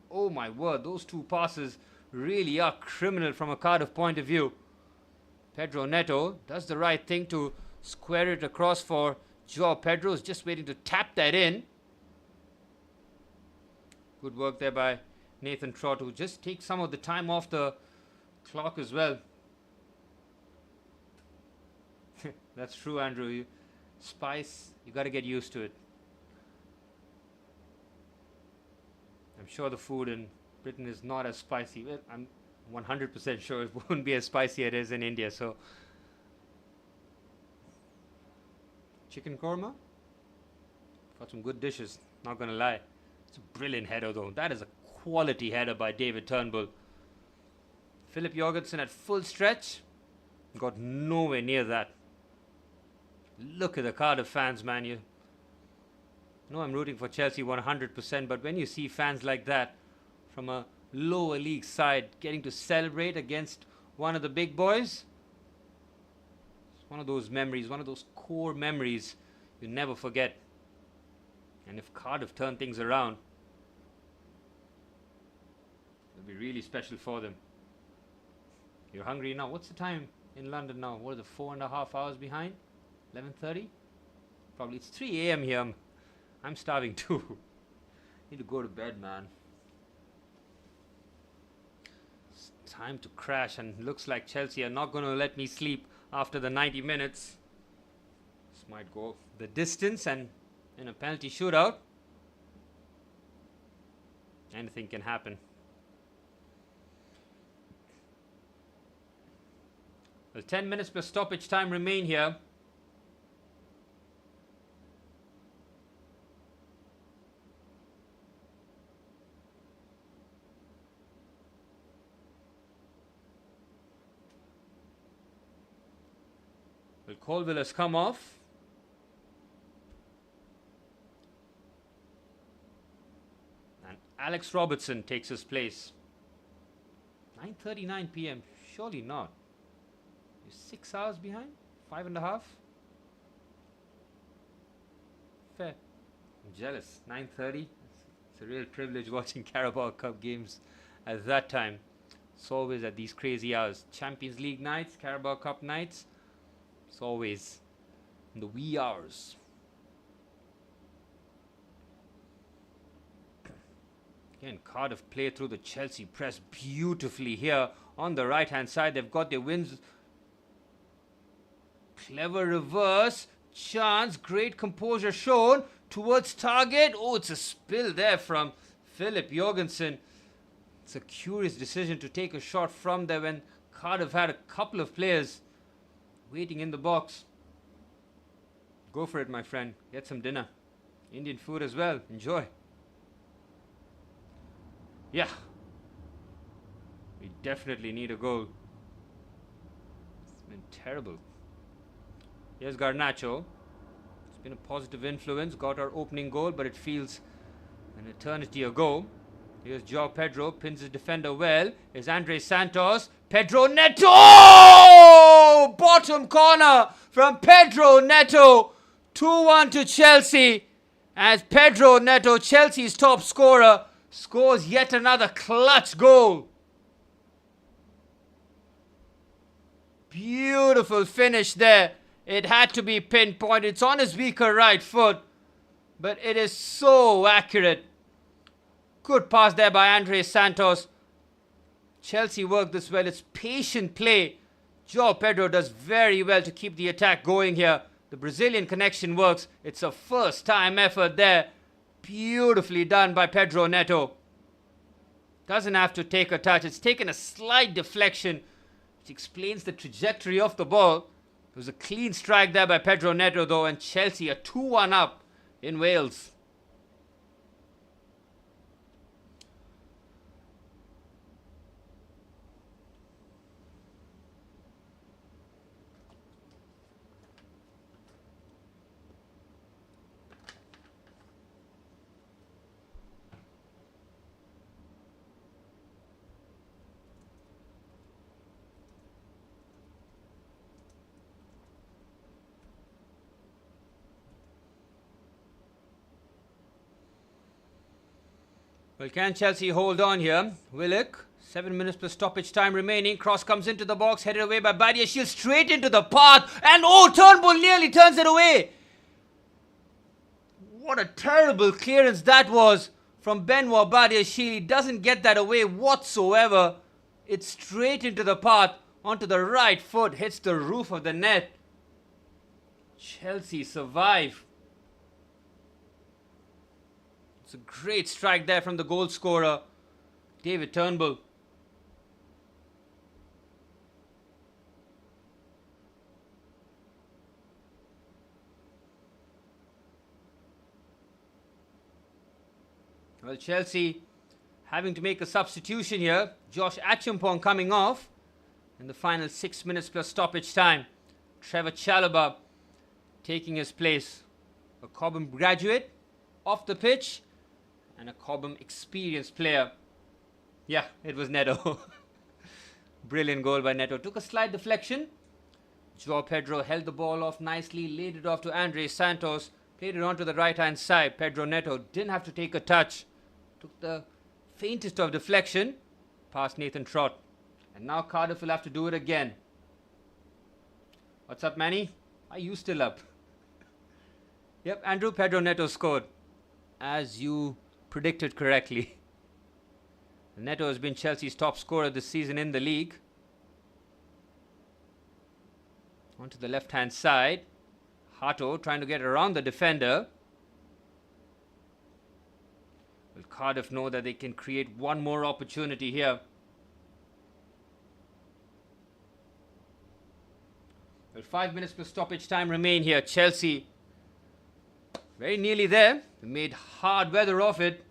oh my word, those 2 passes really are criminal from a Cardiff point of view. Pedro Neto does the right thing to square it across for João Pedro. Is just waiting to tap that in. Good work there by Nathan Trott, who just takes some of the time off the clock as well. That's true, Andrew. Spice, you got to get used to it. I'm sure the food in Britain is not as spicy. Well, I'm 100% sure it won't be as spicy as it is in India. So, chicken korma. Got some good dishes, not going to lie. It's a brilliant header though. That is a quality header by David Turnbull. Philip Jorgensen at full stretch. Got nowhere near that. Look at the Cardiff fans, man. You know I'm rooting for Chelsea 100%, but when you see fans like that from a lower league side getting to celebrate against one of the big boys, it's one of those memories, one of those core memories you never forget. And if Cardiff turn things around, it'll be really special for them. You're hungry now. What's the time in London now? What are the 4.5 hours behind? 11:30? Probably. It's 3 a.m. here. I'm starving too. Need to go to bed, man. It's time to crash, and looks like Chelsea are not going to let me sleep after the 90 minutes. This might go the distance, and in a penalty shootout, anything can happen. Well, 10 minutes plus stoppage time remain here. Well, Colville has come off. And Alex Robertson takes his place. 9:39 p.m. Surely not. You're 6 hours behind? 5.5? Fair. I'm jealous. 9:30. It's a real privilege watching Carabao Cup games at that time. It's always at these crazy hours. Champions League nights, Carabao Cup nights. It's always in the wee hours. Again, Cardiff play through the Chelsea press beautifully here on the right hand side. They've got their wins. Clever reverse. Chance. Great composure shown towards target. Oh, it's a spill there from Philip Jorgensen. It's a curious decision to take a shot from there when Cardiff had a couple of players waiting in the box. Go for it, my friend. Get some dinner. Indian food as well. Enjoy. Yeah. We definitely need a goal. It's been terrible. Here's Garnacho. It's been a positive influence. Got our opening goal, but it feels an eternity ago. Here's João Pedro. Pins his defender well. Here's Andre Santos. Pedro Neto! Oh! Bottom corner from Pedro Neto. 2-1 to Chelsea. As Pedro Neto, Chelsea's top scorer, scores yet another clutch goal. Beautiful finish there. It had to be pinpointed. It's on his weaker right foot, but it is so accurate. Good pass there by Andre Santos. Chelsea work this well. It's patient play. João Pedro does very well to keep the attack going here. The Brazilian connection works. It's a first time effort there. Beautifully done by Pedro Neto. Doesn't have to take a touch. It's taken a slight deflection, which explains the trajectory of the ball. It was a clean strike there by Pedro Neto though, and Chelsea are 2-1 up in Wales. Well, can Chelsea hold on here? Willock, 7 minutes plus stoppage time remaining. Cross comes into the box, headed away by Badiashile, straight into the path. And oh, Turnbull nearly turns it away. What a terrible clearance that was from Benoit Badiashile. Doesn't get that away whatsoever. It's straight into the path, onto the right foot, hits the roof of the net. Chelsea survive. It's a great strike there from the goal scorer, David Turnbull. Well, Chelsea having to make a substitution here. Josh Acheampong coming off in the final 6 minutes plus stoppage time. Trevor Chalobah taking his place. A Cobham graduate off the pitch, and a Cobham experienced player. Yeah, it was Neto. Brilliant goal by Neto. Took a slight deflection. João Pedro held the ball off nicely, laid it off to Andre Santos, played it onto the right hand side. Pedro Neto didn't have to take a touch. Took the faintest of deflection past Nathan Trott. And now Cardiff will have to do it again. What's up, Manny? Are you still up? Yep, Andrew, Pedro Neto scored. As you predicted correctly. Neto has been Chelsea's top scorer this season in the league. Onto the left-hand side. Hato trying to get around the defender. Will Cardiff know that they can create one more opportunity here? Well, 5 minutes plus stoppage time remain here. Chelsea very nearly there. They made hard weather of it.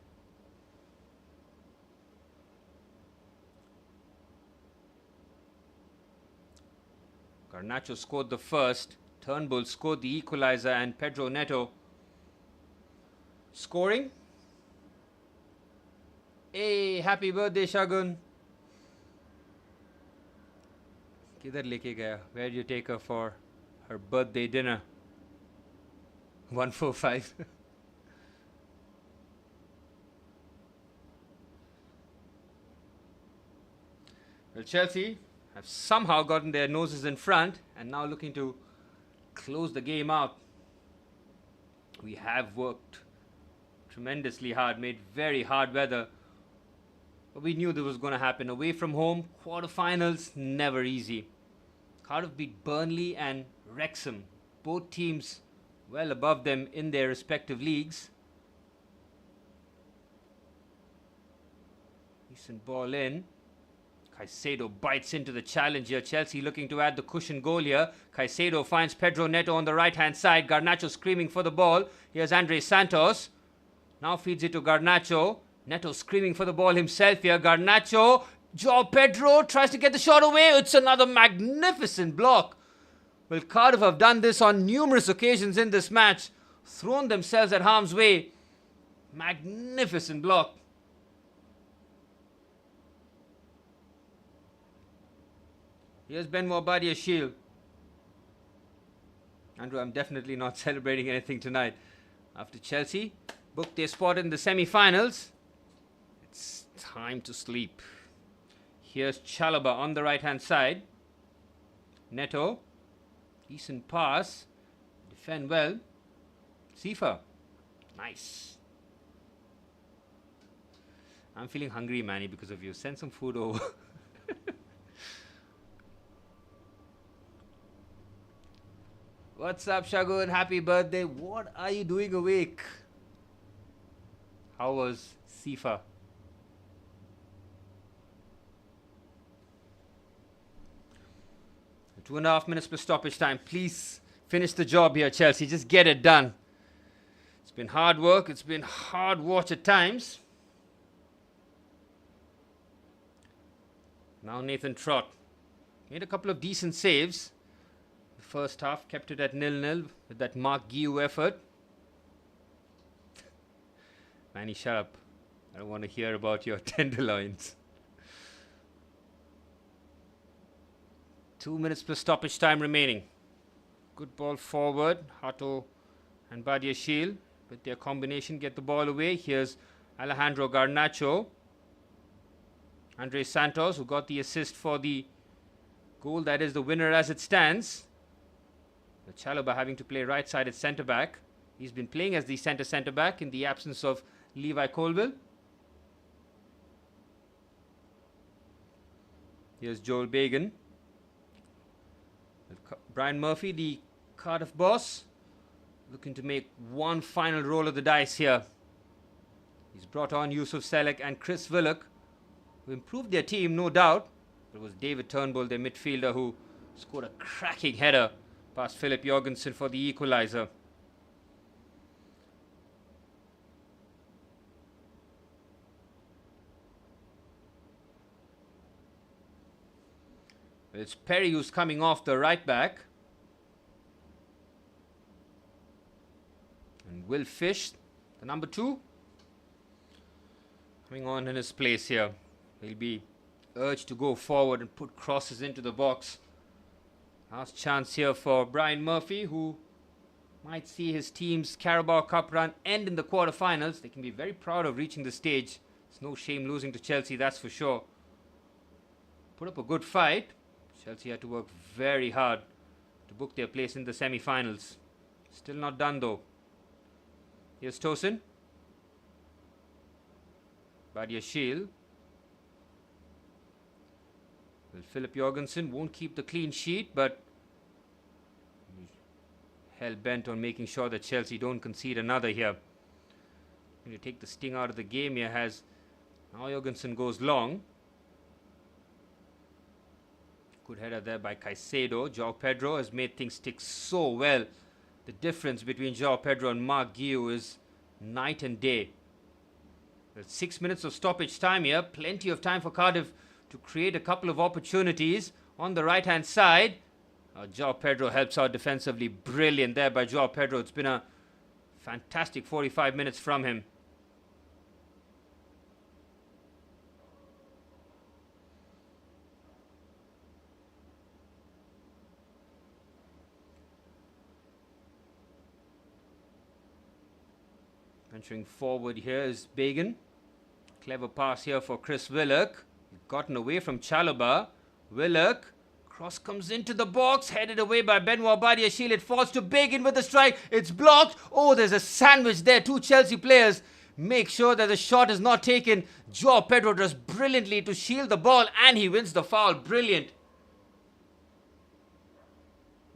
Garnacho scored the first. Turnbull scored the equalizer, and Pedro Neto scoring. Hey, happy birthday, Shagun. Kidhar leke gaya? Where did you take her for her birthday dinner? 145. Well, Chelsea have somehow gotten their noses in front and now looking to close the game out. We have worked tremendously hard, made very hard weather. But we knew this was going to happen. Away from home, quarterfinals, never easy. Cardiff beat Burnley and Wrexham. Both teams well above them in their respective leagues. Decent ball in. Caicedo bites into the challenge here. Chelsea looking to add the cushion goal here. Caicedo finds Pedro Neto on the right-hand side. Garnacho screaming for the ball. Here's Andre Santos. Now feeds it to Garnacho. Neto screaming for the ball himself here. Garnacho. Joao Pedro tries to get the shot away. It's another magnificent block. Well, Cardiff have done this on numerous occasions in this match. Thrown themselves at harm's way. Magnificent block. Here's Benoit Badiashile. Andrew, I'm definitely not celebrating anything tonight. After Chelsea booked their spot in the semi-finals, it's time to sleep. Here's Chalobah on the right-hand side. Neto. Decent pass. Defend well. Sifa. Nice. I'm feeling hungry, Manny, because of you. Send some food over. What's up, Shagun? Happy birthday. What are you doing awake? How was Sifa? Two and a half minutes plus stoppage time. Please finish the job here, Chelsea. Just get it done. It's been hard work. It's been hard watch at times. Now Nathan Trott made a couple of decent saves. The first half kept it at 0-0 with that Mark Guiu effort. Manny, shut up. I don't want to hear about your tenderloins. 2 minutes plus stoppage time remaining. Good ball forward. Hato and Badiashile with their combination get the ball away. Here's Alejandro Garnacho. Andre Santos, who got the assist for the goal that is the winner as it stands. The Chalobah having to play right-sided centre-back. He's been playing as the centre-back in the absence of Levi Colwill. Here's Joel Bagan. Brian Murphy, the Cardiff boss, looking to make one final roll of the dice here. He's brought on Yusuf Selek and Chris Willock, who improved their team, no doubt. It was David Turnbull, their midfielder, who scored a cracking header past Philip Jorgensen for the equalizer. It's Perry who's coming off the right back. And Will Fish, the number 2, coming on in his place here. He'll be urged to go forward and put crosses into the box. Last chance here for Brian Murphy, who might see his team's Carabao Cup run end in the quarterfinals. They can be very proud of reaching the stage. It's no shame losing to Chelsea, that's for sure. Put up a good fight. Chelsea had to work very hard to to book their place in the semi-finals. Still not done though. Here's Tosin. Badiashile. Well, Philip Jorgensen won't keep the clean sheet, but hell bent on making sure that Chelsea don't concede another here. Going to take the sting out of the game here as now Jorgensen goes long. Good header there by Caicedo. João Pedro has made things stick so well. The difference between João Pedro and Mark Guiu is night and day. There's 6 minutes of stoppage time here. Plenty of time for Cardiff to create a couple of opportunities on the right hand side. João Pedro helps out defensively. Brilliant there by João Pedro. It's been a fantastic 45 minutes from him. Venturing forward here is Bagan. Clever pass here for Chris Willock. Gotten away from Chalobah. Willock. Cross comes into the box. Headed away by Benoit Badiashile. It falls to Bagan with the strike. It's blocked. Oh, there's a sandwich there. Two Chelsea players make sure that the shot is not taken. João Pedro does brilliantly to shield the ball and he wins the foul. Brilliant.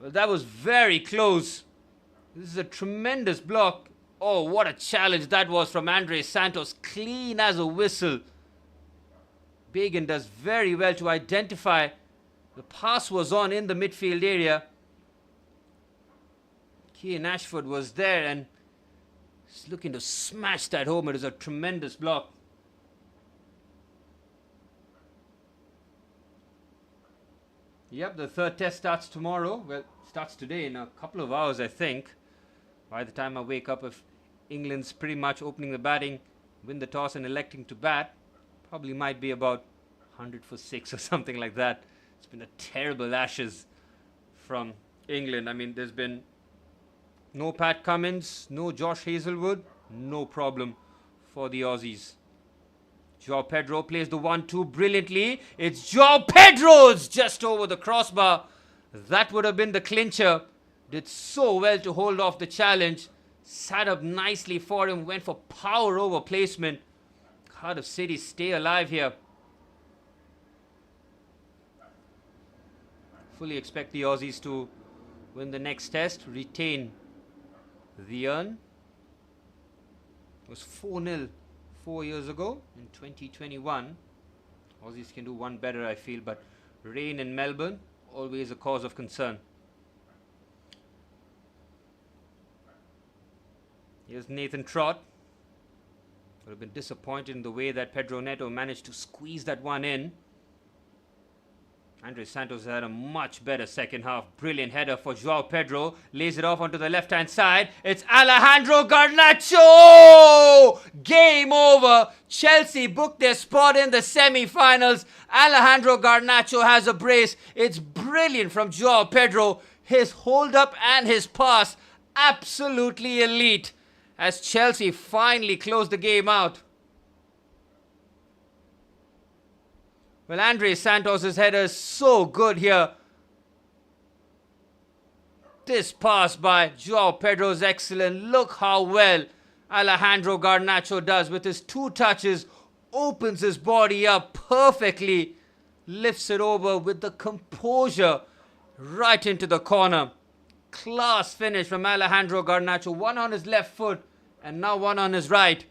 Well, that was very close. This is a tremendous block. Oh, what a challenge that was from Andres Santos. Clean as a whistle. Bagan does very well to identify the pass was on in the midfield area. Kean Ashford was there and he's looking to smash that home. It is a tremendous block. Yep, the third test starts tomorrow. Well, starts today in a couple of hours, I think. By the time I wake up, if England's pretty much opening the batting, win the toss and electing to bat, probably might be about 100 for 6 or something like that. It's been a terrible Ashes from England. I mean, there's been no Pat Cummins, no Josh Hazelwood, no problem for the Aussies. João Pedro plays the 1-2 brilliantly. It's João Pedro's just over the crossbar. That would have been the clincher. Did so well to hold off the challenge. Sat up nicely for him. Went for power over placement. Cardiff City stay alive here. Fully expect the Aussies to win the next test. Retain the urn. It was 4-0 4 years ago in 2021. Aussies can do one better, I feel. But rain in Melbourne, always a cause of concern. Here's Nathan Trott. Would have been disappointed in the way that Pedro Neto managed to squeeze that one in. Andres Santos had a much better second half. Brilliant header for João Pedro. Lays it off onto the left-hand side. It's Alejandro Garnacho! Game over. Chelsea booked their spot in the semi-finals. Alejandro Garnacho has a brace. It's brilliant from João Pedro. His hold-up and his pass, absolutely elite. As Chelsea finally closed the game out. Well, Andres Santos' header is so good here. This pass by João Pedro is excellent. Look how well Alejandro Garnacho does with his two touches. Opens his body up perfectly. Lifts it over with the composure right into the corner. Class finish from Alejandro Garnacho. One on his left foot and now one on his right.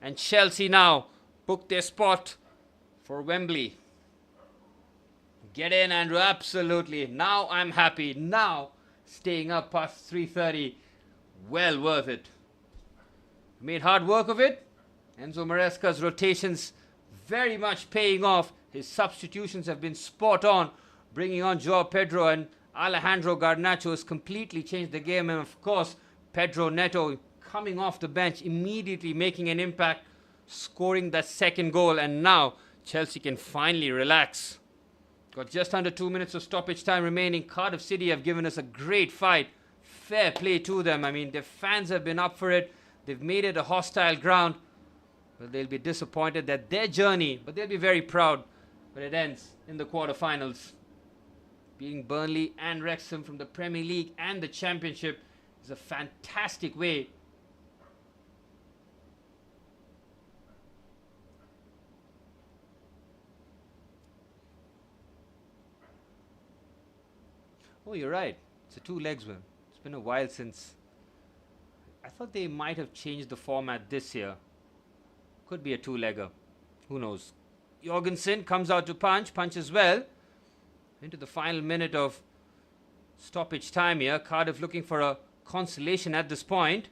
And Chelsea now book their spot for Wembley. Get in, Andrew. Absolutely. Now I'm happy. Now staying up past 3:30. Well worth it. Made hard work of it. Enzo Maresca's rotations very much paying off. His substitutions have been spot on. Bringing on João Pedro and Alejandro Garnacho has completely changed the game. And of course, Pedro Neto coming off the bench, immediately making an impact, scoring that second goal. And now Chelsea can finally relax. Got just under 2 minutes of stoppage time remaining. Cardiff City have given us a great fight. Fair play to them. I mean, their fans have been up for it. They've made it a hostile ground. Well, they'll be disappointed that their journey, but they'll be very proud when it ends in the quarterfinals. beating Burnley and Wrexham from the Premier League and the Championship is a fantastic way Oh, you're right. It's a two-legs one. It's been a while since. I thought they might have changed the format this year. Could be a two-legger. Who knows? Jorgensen comes out to punches well. Into the final minute of stoppage time here. Cardiff looking for a consolation at this point.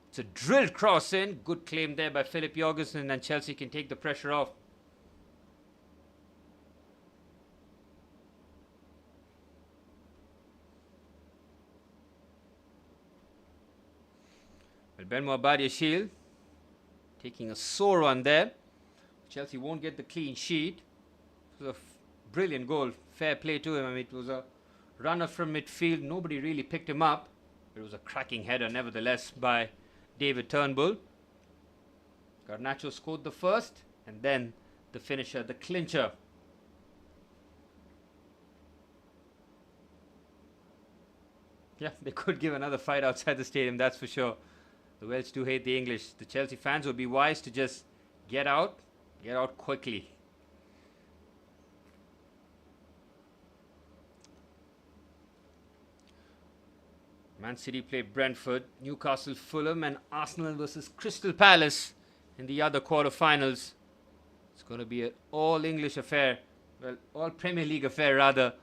It's a drilled cross in. Good claim there by Philip Jorgensen, and Chelsea can take the pressure off. Benmo Badiashile taking a sore one there. Chelsea won't get the clean sheet. It was a brilliant goal. Fair play to him. I mean, it was a runner from midfield. Nobody really picked him up. It was a cracking header, nevertheless, by David Turnbull. Garnacho scored the first, and then the finisher, the clincher. Yeah, they could give another fight outside the stadium, that's for sure. The Welsh do hate the English. The Chelsea fans would be wise to just get out quickly. Man City play Brentford, Newcastle, Fulham, and Arsenal versus Crystal Palace in the other quarterfinals. It's going to be an all-English affair, well, all-Premier League affair rather,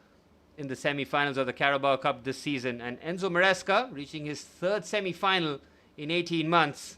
in the semi-finals of the Carabao Cup this season. And Enzo Maresca reaching his third semi-final in 18 months.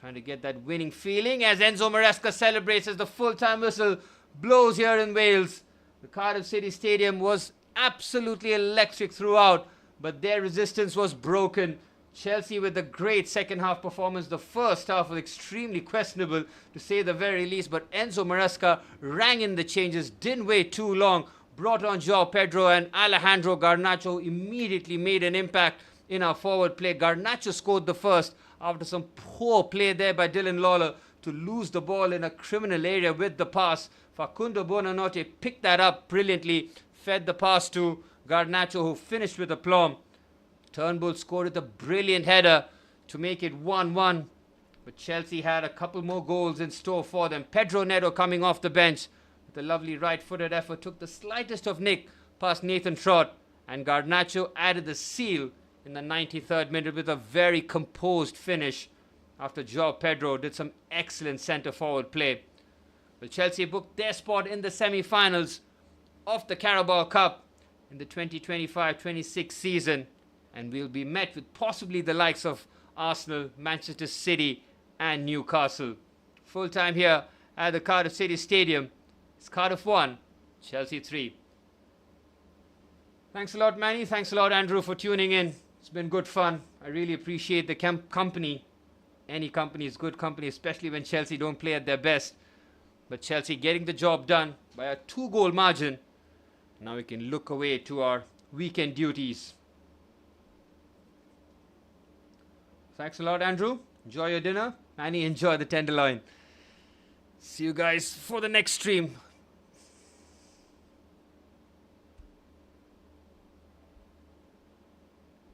Trying to get that winning feeling as Enzo Maresca celebrates as the full-time whistle blows here in Wales. The Cardiff City Stadium was absolutely electric throughout, but their resistance was broken. Chelsea with a great second half performance. The first half was extremely questionable, to say the very least, but Enzo Maresca rang in the changes, didn't wait too long, brought on João Pedro, and Alejandro Garnacho immediately made an impact in our forward play. Garnacho scored the first after some poor play there by Dylan Lawler to lose the ball in a criminal area with the pass. Facundo Buonanotte picked that up brilliantly, fed the pass to Garnacho, who finished with aplomb. Turnbull scored with a brilliant header to make it 1-1. But Chelsea had a couple more goals in store for them. Pedro Neto coming off the bench with a lovely right-footed effort, took the slightest of nick past Nathan Trott, and Garnacho added the seal in the 93rd minute with a very composed finish after João Pedro did some excellent centre-forward play. Well, Chelsea booked their spot in the semi-finals of the Carabao Cup in the 2025-26 season, and will be met with possibly the likes of Arsenal, Manchester City and Newcastle. Full time here at the Cardiff City Stadium. It's Cardiff 1, Chelsea 3. Thanks a lot, Manny. Thanks a lot, Andrew, for tuning in. It's been good fun. I really appreciate the company. Any company is good company, especially when Chelsea don't play at their best. But Chelsea getting the job done by a 2-goal margin. Now we can look away to our weekend duties. Thanks a lot, Andrew. Enjoy your dinner. Manny, enjoy the tenderloin. See you guys for the next stream.